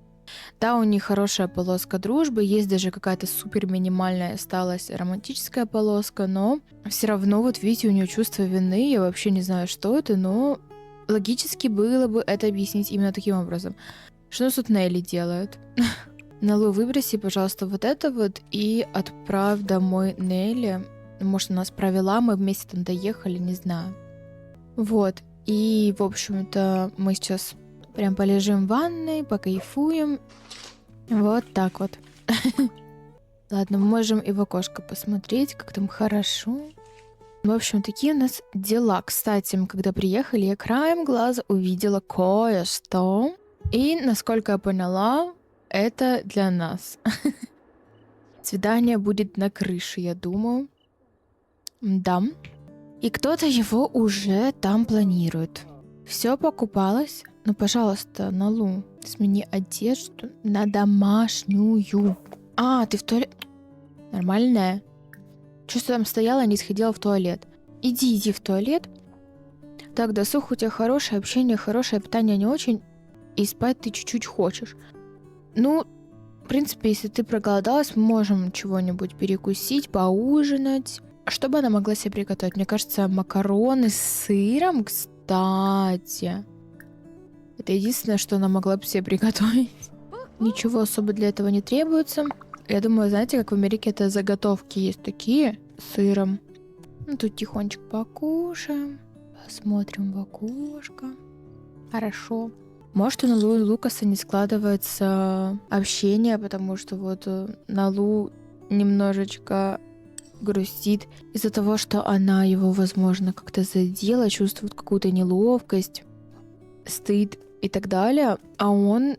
Да, у них хорошая полоска дружбы, есть даже какая-то супер минимальная осталась романтическая полоска, но все равно, вот видите, у нее чувство вины, я вообще не знаю, что это, но логически было бы это объяснить именно таким образом. Что у нас тут Нелли делает? Налу, выброси, пожалуйста, вот это вот и отправь домой Нелли. Может, она нас провела, мы вместе там доехали, не знаю. Вот, и, в общем-то, мы сейчас прям полежим в ванной, покайфуем. Вот так вот. Ладно, мы можем и в окошко посмотреть, как там хорошо. В общем, такие у нас дела. Кстати, мы когда приехали, я краем глаза увидела кое-что. И, насколько я поняла, это для нас. Свидание будет на крыше, я думаю. Да. И кто-то его уже там планирует. Все покупалось. Ну, пожалуйста, Налу, смени одежду на домашнюю. А, ты в туалет... Нормальная. Чувство там стояла, не сходила в туалет. Иди в туалет. Так, досуг у тебя хорошее, общение хорошее, питание не очень. И спать ты чуть-чуть хочешь. Ну, в принципе, если ты проголодалась, мы можем чего-нибудь перекусить, поужинать. Что бы она могла себе приготовить? Мне кажется, макароны с сыром, кстати. Это единственное, что она могла бы себе приготовить. Ничего особо для этого не требуется. Я думаю, знаете, как в Америке это заготовки есть такие с сыром. Ну, тут тихонечко покушаем. Посмотрим в окошко. Хорошо. Может, у Налу и Лукаса не складывается общение, потому что вот Налу немножечко грустит из-за того, что она его, возможно, как-то задела, чувствует какую-то неловкость, стыд и так далее, а он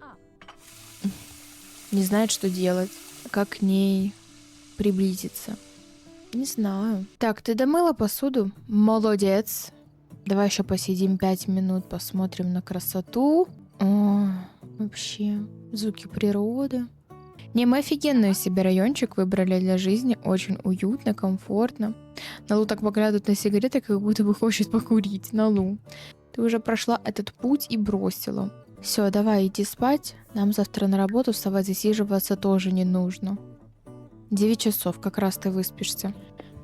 не знает, что делать, как к ней приблизиться. Не знаю. Так, ты домыла посуду? Молодец. Давай еще посидим 5 минут, посмотрим на красоту. О, вообще, звуки природы. Не, мы офигенный себе райончик выбрали для жизни. Очень уютно, комфортно. Налу так поглядывает на сигареты, как будто бы хочет покурить. Налу, ты уже прошла этот путь и бросила. Все, давай, иди спать. Нам завтра на работу вставать, засиживаться тоже не нужно. 9 часов, как раз ты выспишься.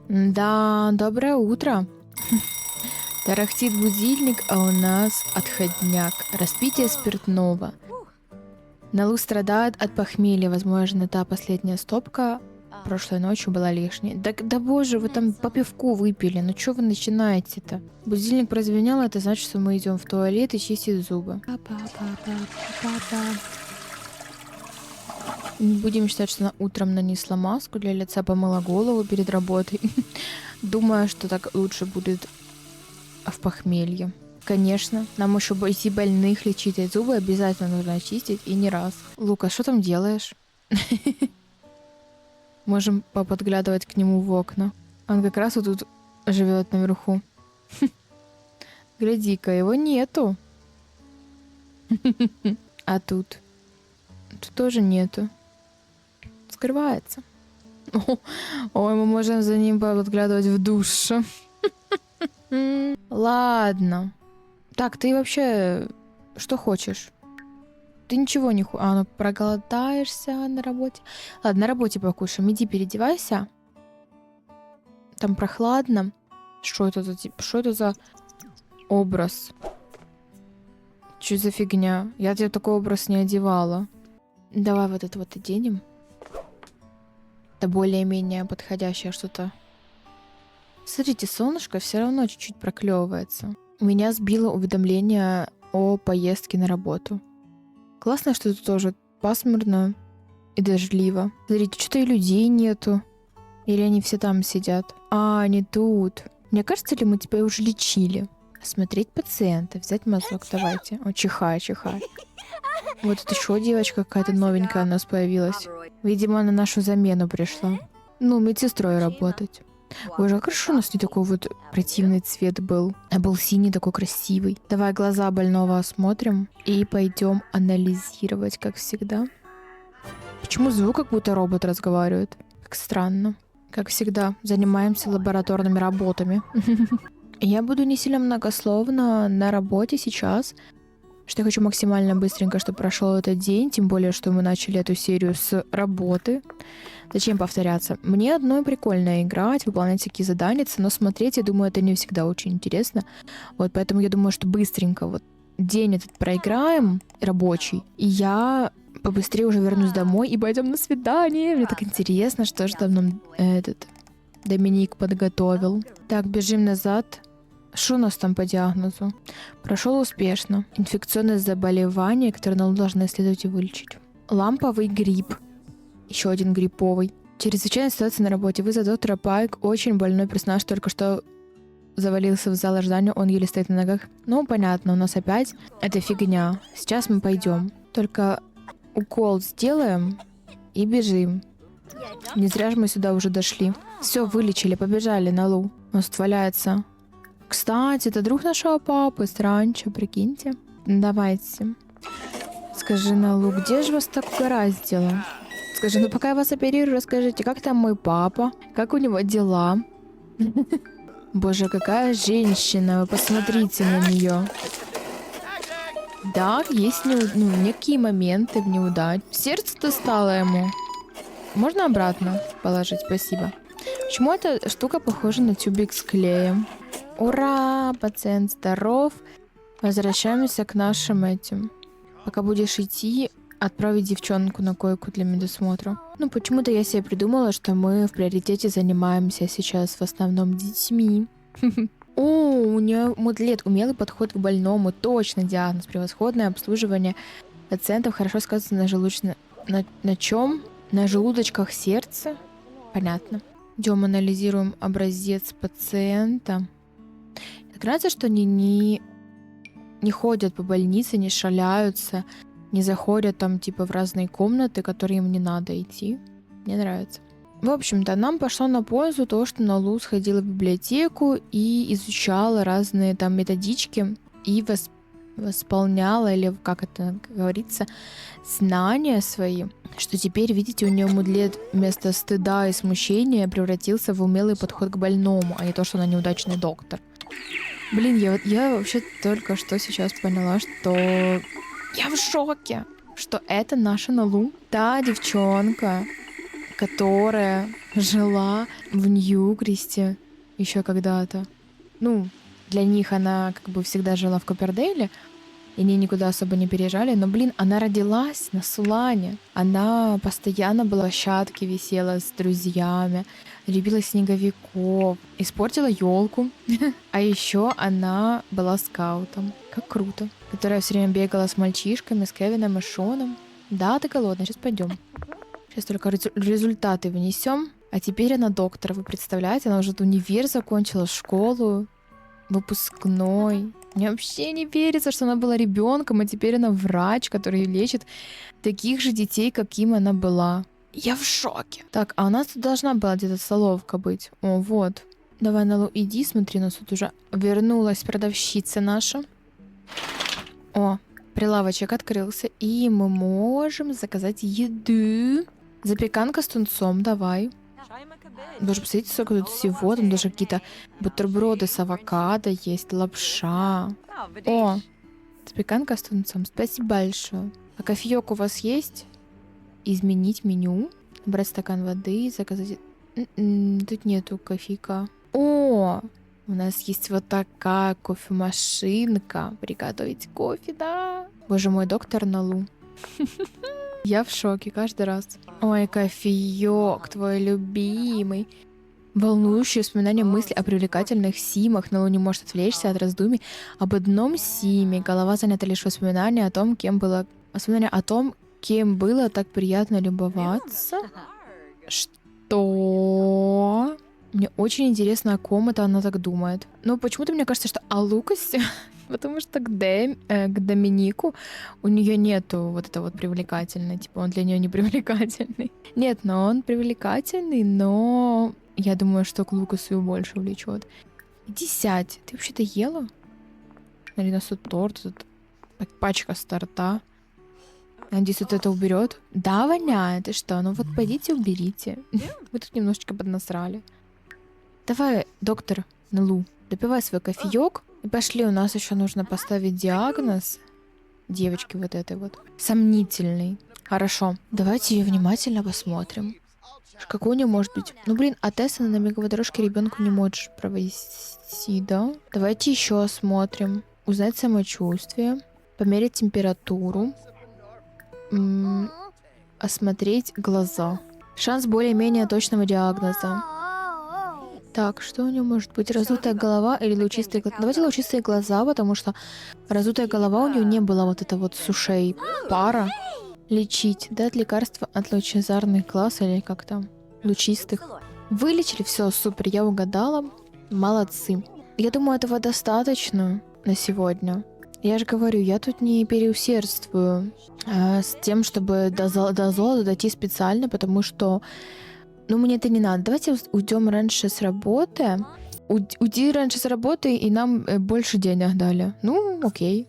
Да, доброе утро. Тарахтит будильник, а у нас отходняк. Распитие спиртного. Налу страдает от похмелья. Возможно, та последняя стопка прошлой ночью была лишней. Да боже, вы там по пивку выпили. Ну что вы начинаете-то? Будильник прозвенел, это значит, что мы идем в туалет и чистить зубы. Не будем считать, что она утром нанесла маску для лица, помыла голову перед работой. Думаю, что так лучше будет в похмелье. Конечно, нам еще идти больных лечить, и зубы обязательно нужно очистить, и не раз. Лука, что там делаешь? Можем поподглядывать к нему в окна. Он как раз вот тут живет наверху. Гляди-ка, его нету. А тут? Тут тоже нету. Скрывается. Ой, мы можем за ним подглядывать в душе. Ладно. Так, ты вообще что хочешь? Ты ничего не хочешь. А, ну проголодаешься на работе. Ладно, на работе покушаем. Иди переодевайся. Там прохладно. Что это за образ? Что за фигня? Я тебе такой образ не одевала. Давай вот это вот оденем. Это более-менее подходящее что-то. Смотрите, солнышко все равно чуть-чуть проклевывается. Меня сбило уведомление о поездке на работу. Классно, что тут тоже пасмурно и дождливо. Смотрите, что-то и людей нету. Или они все там сидят. А, они тут. Мне кажется, ли мы тебя уже лечили? Осмотреть пациента, взять мазок, давайте. О, чихай. Вот это еще девочка какая-то новенькая у нас появилась. Видимо, на нашу замену пришла. Ну, медсестрой работать. Боже, как хорошо у нас не такой вот противный цвет был, а был синий такой красивый. Давай глаза больного осмотрим и пойдем анализировать, как всегда. Почему звук, как будто робот разговаривает? Как странно. Как всегда, занимаемся лабораторными работами. Я буду не сильно многословно на работе сейчас, что я хочу максимально быстренько, чтобы прошел этот день, тем более, что мы начали эту серию с работы. Зачем повторяться? Мне одной прикольно играть, выполнять всякие задания, но смотреть, я думаю, это не всегда очень интересно. Вот поэтому я думаю, что быстренько вот день этот проиграем, рабочий, и я побыстрее уже вернусь домой и пойдем на свидание. Мне так интересно, что же там нам этот Доминик подготовил. Так, бежим назад. Что у нас там по диагнозу? Прошел успешно. Инфекционное заболевание, которое нам должны исследовать и вылечить. Ламповый грипп. Еще один грипповый. Чрезвычайная ситуация на работе. Вызов доктора Пайк. Очень больной персонаж только что завалился в зал ожидания. Он еле стоит на ногах. Ну, понятно, у нас опять эта фигня. Сейчас мы пойдем. Только укол сделаем и бежим. Не зря же мы сюда уже дошли. Все, вылечили, побежали на Лу. Он тут валяется. Кстати, это друг нашего папы с ранчо, прикиньте. Давайте. Скажи, Налу, где же вас так угораздило? Скажи, ну пока я вас оперирую, расскажите, как там мой папа? Как у него дела? Боже, какая женщина, вы посмотрите на нее. Да, есть некие моменты в неудач. Сердце-то стало ему. Можно обратно положить? Спасибо. Почему эта штука похожа на тюбик с клеем? Ура! Пациент здоров. Возвращаемся к нашим этим. Пока будешь идти, отправить девчонку на койку для медосмотра. Ну, почему-то я себе придумала, что мы в приоритете занимаемся сейчас в основном детьми. О, у нее мудлет, умелый подход к больному, точно диагноз, превосходное обслуживание пациентов, хорошо сказано на желудочном... На чем? На желудочках сердца? Понятно. Идем анализируем образец пациента. Так нравится, что они не ходят по больнице, не шаляются, не заходят там типа в разные комнаты, которые им не надо идти. Мне нравится. В общем-то, нам пошло на пользу то, что Налу сходила в библиотеку и изучала разные там методички и восполняла, или как это говорится, знания свои, что теперь, видите, у нее мудлет вместо стыда и смущения превратился в умелый подход к больному, а не то, что она неудачный доктор. Блин, я вообще только что сейчас поняла, что я в шоке, что это наша Налу, та девчонка, которая жила в Ньюкресте еще когда-то. Ну, для них она как бы всегда жила в Коппердейле, и они никуда особо не переезжали. Но, блин, она родилась на Сулане. Она постоянно была в площадке, висела с друзьями, любила снеговиков, испортила елку. А еще она была скаутом. Как круто. Которая все время бегала с мальчишками, с Кевином и Шоном. Да, ты голодная, сейчас пойдем. Сейчас только результаты внесем. А теперь она доктор, вы представляете? Она уже универ закончила, школу, выпускной. Мне вообще не верится, что она была ребенком, а теперь она врач, который лечит таких же детей, каким она была. Я в шоке. Так, а у нас тут должна была где-то столовка быть. О, вот. Давай, Налу, иди, смотри, у нас тут уже вернулась продавщица наша. О, прилавочек открылся, и мы можем заказать еду. Запеканка с тунцом, давай. Даже посмотрите, сколько тут всего. Там даже какие-то бутерброды с авокадо есть, лапша. О, запеканка с тунцом. Спасибо большое. А кофеек у вас есть? Изменить меню. Брать стакан воды, заказать... Тут нету кофейка. О, у нас есть вот такая кофемашинка. Приготовить кофе, да? Боже мой, доктор Налу. Я в шоке каждый раз. Ой, кофеек, твой любимый. Волнующие воспоминания, мысли о привлекательных симах. Налу не может отвлечься от раздумий об одном симе. Голова занята лишь воспоминания о том, кем было... Воспоминания о том, кем было так приятно любоваться. Что? Мне очень интересно, о ком это она так думает. Но почему-то мне кажется, что о Лукасе... Потому что к Доминику у нее нету вот это вот привлекательное. Типа он для нее не привлекательный. Нет, но он привлекательный, но Я думаю, что к Лукасу больше влечет. Иди сядь. Ты вообще-то ела? Смотри, у нас тут торт, тут пачка с торта. Надеюсь, вот это уберет. Да, воняет. И что? Ну вот пойдите уберите. Вы тут немножечко поднасрали. Давай, доктор Налу, допивай свой кофеек. И пошли, у нас еще нужно поставить диагноз девочки вот этой вот. Сомнительный. Хорошо. Давайте ее внимательно посмотрим. Какой у нее может быть? Ну, блин, а теста на беговой дорожке ребенку не можешь провести, да? Давайте еще осмотрим. Узнать самочувствие. Померить температуру. Осмотреть глаза. Шанс более-менее точного диагноза. Так, что у нее может быть? Раздутая голова или лучистые глаза? Давайте лучистые глаза, потому что раздутая голова у нее не было вот это вот с ушей пара. Лечить. Дать лекарства от лучезарных глаз или как там? Лучистых. Вылечили, все, супер, я угадала. Молодцы. Я думаю, этого достаточно на сегодня. Я же говорю, я тут не переусердствую с тем, чтобы до золота дойти специально, потому что, ну, мне это не надо. Давайте уйдем раньше с работы. Уйди раньше с работы, и нам больше денег дали. Ну, окей.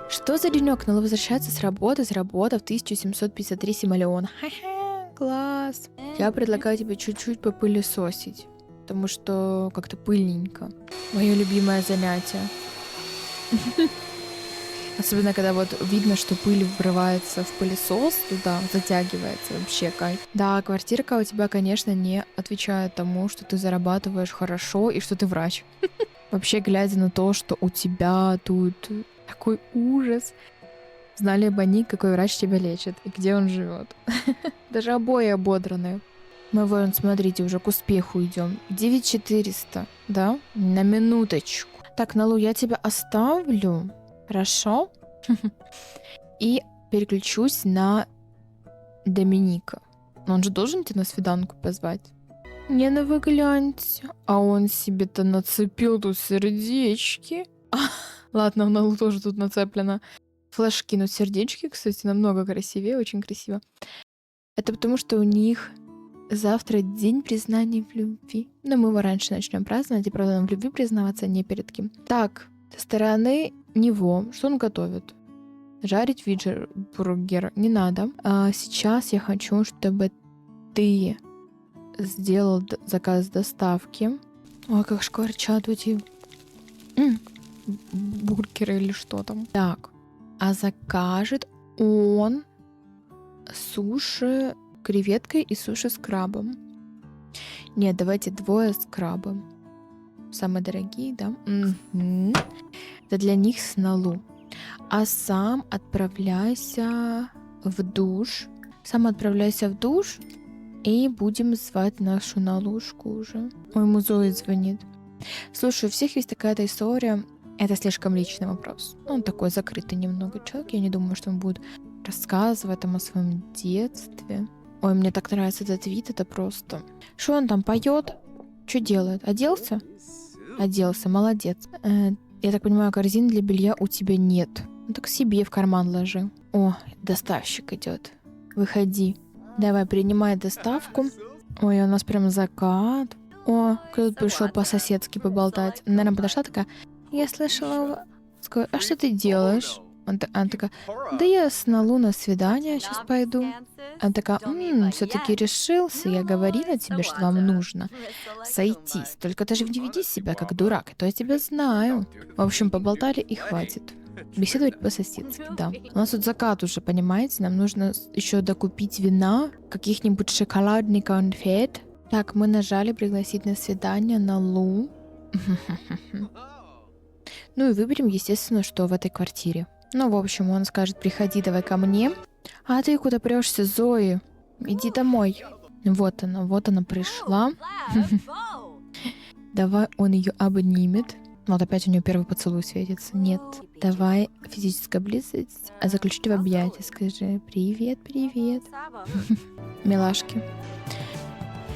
Что за денек? Нала возвращается с работы, заработав 1753 симолеона. Ха-ха, класс. Я предлагаю тебе чуть-чуть попылесосить, потому что как-то пыльненько. Мое любимое занятие. Особенно, когда вот видно, что пыль врывается в пылесос, туда затягивается, вообще кайф. Да, квартирка у тебя, конечно, не отвечает тому, что ты зарабатываешь хорошо и что ты врач. Вообще, глядя на то, что у тебя тут такой ужас, знали бы они, какой врач тебя лечит и где он живет. Даже обои ободранные. Мы, вон, смотрите, уже к успеху идем. 9400, да? На минуточку. Так, Налу, я тебя оставлю. Хорошо? И переключусь на Доминика. Он же должен тебя на свиданку позвать? Не, ну вы гляньте. А он себе-то нацепил тут сердечки. Ладно, у Налу тоже тут нацеплено. Флажки, но сердечки, кстати, намного красивее, очень красиво. Это потому, что у них завтра день признания в любви. Но мы его раньше начнем праздновать, и правда нам в любви признаваться не перед кем. Так, со стороны него, что он готовит? Жарить бургер не надо. А сейчас я хочу, чтобы ты сделал заказ доставки. Ой, как шкварчат эти бургеры или что там. Так, а закажет он суши креветкой и суши с крабом. Нет, давайте 2 с крабом. Самые дорогие, да? Угу. Это для них с Налу. А сам отправляйся в душ. И будем звать нашу Налушку уже. Ой, Музой звонит. Слушай, у всех есть такая-то история. Это слишком личный вопрос. Он такой закрытый немного человек. Я не думаю, что он будет рассказывать там о своем детстве. Ой, мне так нравится этот вид, это просто... Что он там поет? Что делает? Оделся? Оделся, молодец. Я так понимаю, корзины для белья у тебя нет. Ну так себе в карман ложи. О, доставщик идет. Выходи. Давай, принимай доставку. Ой, у нас прям закат. О, кто-то пришел по-соседски поболтать. Наверное, подошла такая. Я слышала... А что ты делаешь? Она такая, да я с Налу на свидание сейчас пойду. Она такая, все-таки решился, я говорила тебе, что вам нужно сойтись. Только ты же не веди себя как дурак, а то я тебя знаю. В общем, поболтали и хватит. Беседовать по-соседски, да. У нас тут закат уже, понимаете? Нам нужно еще докупить вина, каких-нибудь шоколадных конфет. Так, мы нажали пригласить на свидание Налу. Ну и выберем, естественно, что в этой квартире. Ну, в общем, он скажет, приходи, давай ко мне. А ты куда прешься, Зои? Иди домой. Вот она пришла. Давай он ее обнимет. Вот опять у нее первый поцелуй светится. Нет. Давай физическая близость, а заключить в объятия. Скажи, привет, привет. Милашки.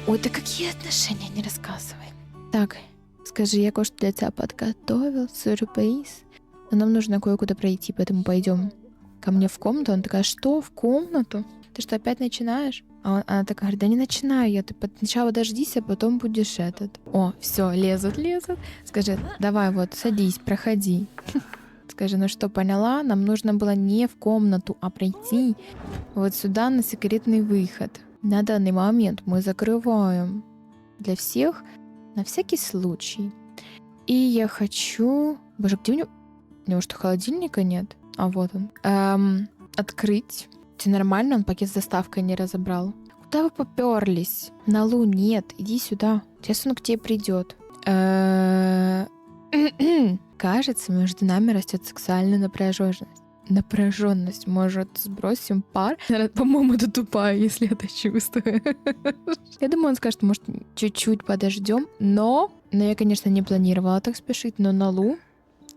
Ой, да какие отношения, не рассказывай. Так, скажи, я кое-что для тебя подготовил, сюрприз. Но нам нужно кое-куда пройти, поэтому пойдем ко мне в комнату. Она такая, что, в комнату? ты что, опять начинаешь? Она такая говорит, да не начинаю я, ты сначала дождись, а потом будешь этот. О, все, лезут. Скажи, давай вот, садись, проходи. Скажи, ну что, поняла? Нам нужно было не в комнату, а пройти вот сюда на секретный выход. На данный момент мы закрываем для всех на всякий случай. И я хочу... Боже, где у него... У него что, холодильника нет? А вот он. Открыть. Все нормально, он пакет с доставкой не разобрал. Куда вы поперлись? Налу нет, иди сюда. Сейчас он к тебе придет. Кажется, между нами растет сексуальная напряженность. Может, сбросим пар? По-моему, это тупая, если это чувствую. Я думаю, он скажет, может, чуть-чуть подождем. Но я, конечно, не планировала так спешить, но Налу,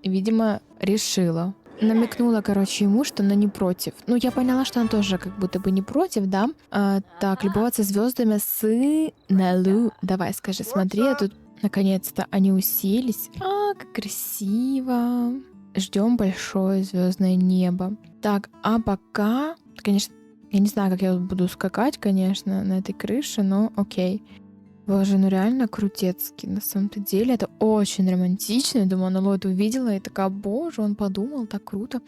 видимо, решила. Намекнула, короче, ему, что она не против. Ну, я поняла, что она тоже как будто бы не против, да? Так, любоваться звездами с Налу. Давай, скажи, смотри, я тут наконец-то они уселись. Как красиво. Ждем большое звездное небо. Так, а пока, конечно, я не знаю, как я буду скакать, конечно, на этой крыше, но окей. Боже, ну реально крутецкий. На самом-то деле это очень романтично. Я думаю, она это увидела и такая, боже, он подумал, так круто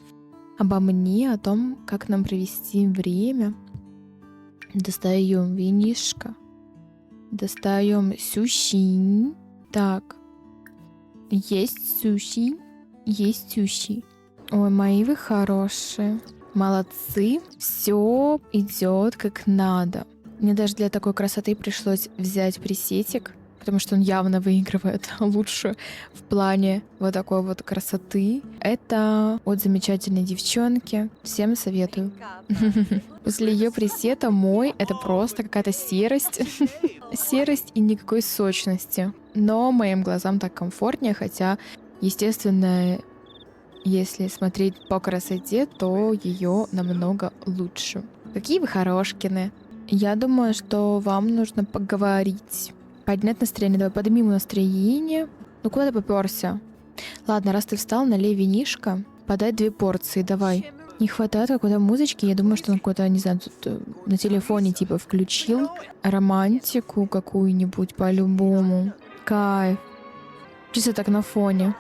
обо мне, о том, как нам провести время. Достаем винишко. Достаем суши. Так. Есть суши. Ой, мои вы хорошие. Молодцы. Все идет как надо. Мне даже для такой красоты пришлось взять пресетик, потому что он явно выигрывает лучше в плане вот такой вот красоты. Это от замечательной девчонки. Всем советую. После ее пресета мой это просто какая-то серость. Серость и никакой сочности. Но моим глазам так комфортнее, хотя, естественно, если смотреть по красоте, то ее намного лучше. Какие вы хорошкины. Я думаю, что вам нужно поговорить. Поднять настроение. Давай поднимем настроение. Ну куда ты попёрся? Ладно, раз ты встал, налей винишко. Подай 2 порции, давай. Не хватает какой-то музычки. Я думаю, что он какой-то, не знаю, тут на телефоне типа включил. Романтику какую-нибудь по-любому. Кайф. Чисто так на фоне.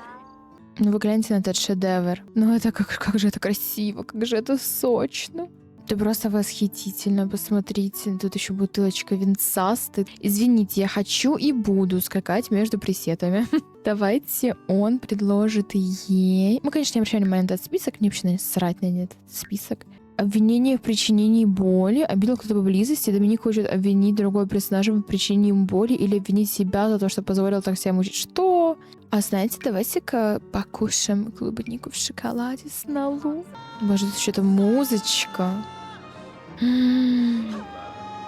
Ну вы гляньте на этот шедевр. Ну это как же это красиво, как же это сочно. Это просто восхитительно, посмотрите. Тут еще бутылочка винца стоит. Извините, я хочу и буду скакать между пресетами. Давайте он предложит ей... Мы, конечно, не обращаем внимания на этот список. Мне вообще срать на этот список. Обвинение в причинении боли. Обидел кто-то поблизости. Доминик хочет обвинить другого персонажа в причинении боли или обвинить себя за то, что позволил так себя мучить. Что? А знаете, давайте-ка покушаем клубнику в шоколаде с Налу. Боже, тут что-то музычка.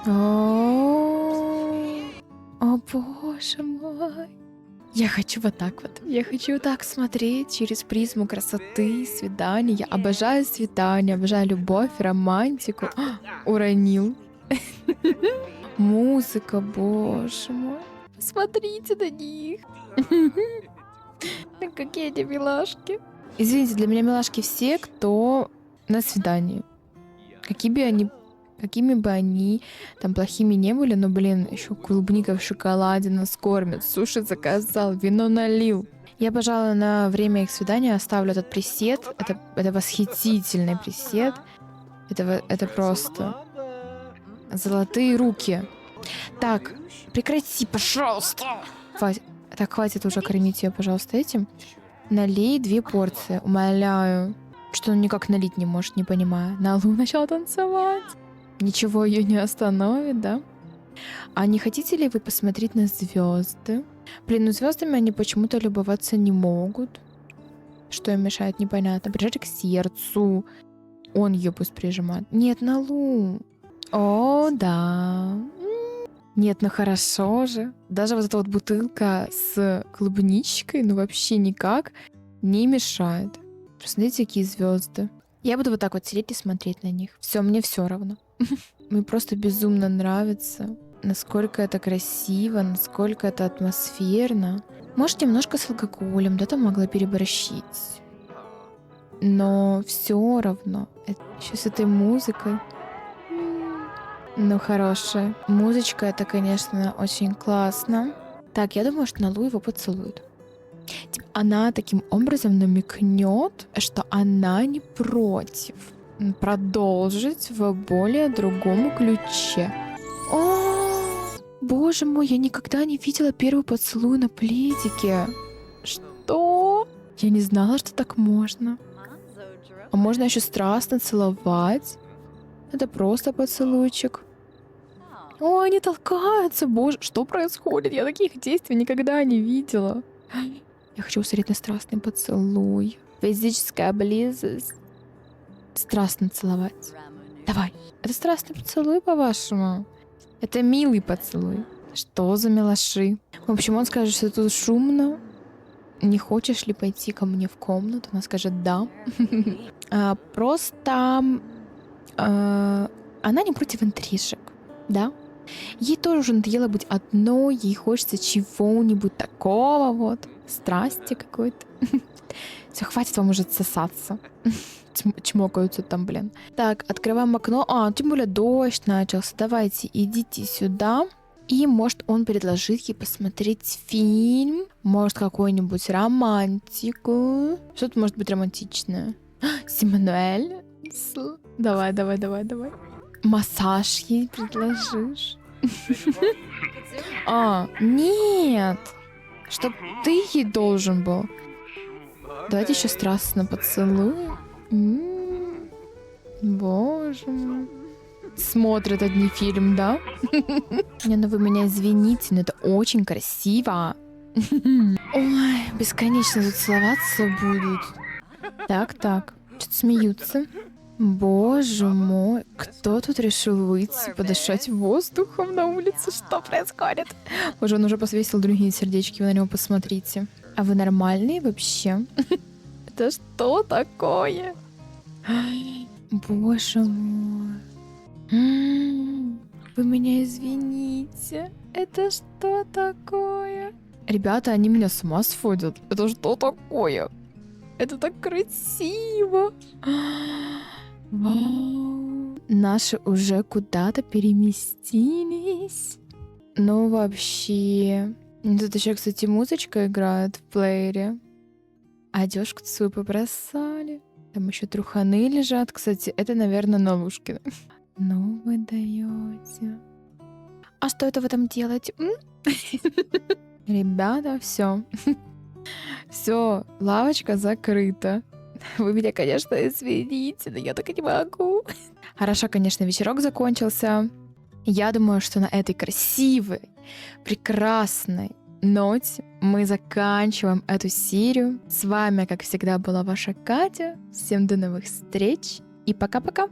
О, боже мой. Я хочу вот так вот. Я хочу так смотреть через призму красоты, свиданий. Я обожаю свидания, обожаю любовь, романтику. Уронил. Музыка, боже мой. Посмотрите на них. Какие они милашки. Извините, для меня милашки все, кто на свидании. Какими бы они там плохими не были, но, блин, еще клубника в шоколаде нас кормят, суши заказал, вино налил. Я, пожалуй, на время их свидания оставлю этот пресет. Это восхитительный пресет. Это просто золотые руки. Так, прекрати, пожалуйста. Хватит уже кормить ее, пожалуйста, этим. Налей 2 порции, умоляю. Что он никак налить не может, не понимаю. Налу начала танцевать. Ничего ее не остановит, да? А не хотите ли вы посмотреть на звезды? Блин, ну звездами они почему-то любоваться не могут. Что им мешает, непонятно. Прижать к сердцу. Он ее пусть прижимает. Нет, Налу. О, да. Нет, ну хорошо же. Даже вот эта вот бутылка с клубничкой, ну вообще никак не мешает. Посмотрите, какие звезды. Я буду вот так вот сидеть и смотреть на них. Все, мне все равно. Мне просто безумно нравится, насколько это красиво, насколько это атмосферно. Может, немножко с алкоголем, да, там могла переборщить. Но все равно. Еще с этой музыкой. Ну, хорошая. Музычка, это, конечно, очень классно. Так, я думаю, что Налу его поцелует. Она таким образом намекнет, что она не против продолжить в более другом ключе. О, боже мой, я никогда не видела первый поцелуй на пледике. Что? Я не знала, что так можно. А можно еще страстно целовать. Это просто поцелуйчик. О, они толкаются, боже, что происходит? Я таких действий никогда не видела. Я хочу посмотреть на страстный поцелуй. Физическая близость. Страстно целовать. Давай. Это страстный поцелуй, по-вашему? Это милый поцелуй. Что за милаши? В общем, он скажет, что тут шумно. Не хочешь ли пойти ко мне в комнату? Она скажет да. Просто она не против интрижек, да? Ей тоже уже надоело быть одной, ей хочется чего-нибудь такого вот, страсти какой-то. Все, хватит вам уже сосаться. Чмокаются там, блин. Так, открываем окно. Тем более дождь начался. Давайте, идите сюда. И может он предложит ей посмотреть фильм, может какую-нибудь романтику. Что тут может быть романтичное? Симонуэль? Давай. Массаж ей предложишь? Нет. Чтоб ты ей должен был. Давайте еще страстно поцелуем. Боже мой. Смотрят одни фильм, да? Не, ну вы меня извините, но это очень красиво. Ой, бесконечно тут целоваться будут. Так, что-то смеются. Боже мой, кто тут решил выйти, подышать воздухом на улице? Что происходит? Боже, он уже посвесил другие сердечки, вы на него посмотрите. А вы нормальные вообще? Это что такое? Боже мой. Вы меня извините. Это что такое? Ребята, они меня с ума сводят. Это что такое? Это так красиво. Вау. Наши уже куда-то переместились. Ну, вообще. Тут еще, кстати, музычка играет в плеере. Одежку свою побросали. Там еще труханы лежат. Кстати, это, наверное, Налушкины. Ну, вы даете. А что это вы там делаете? Ребята, все. Все, лавочка закрыта. Вы меня, конечно, извините, но я так и не могу. Хорошо, конечно, вечерок закончился. Я думаю, что на этой красивой, прекрасной ноте мы заканчиваем эту серию. С вами, как всегда, была ваша Катя. Всем до новых встреч и пока-пока.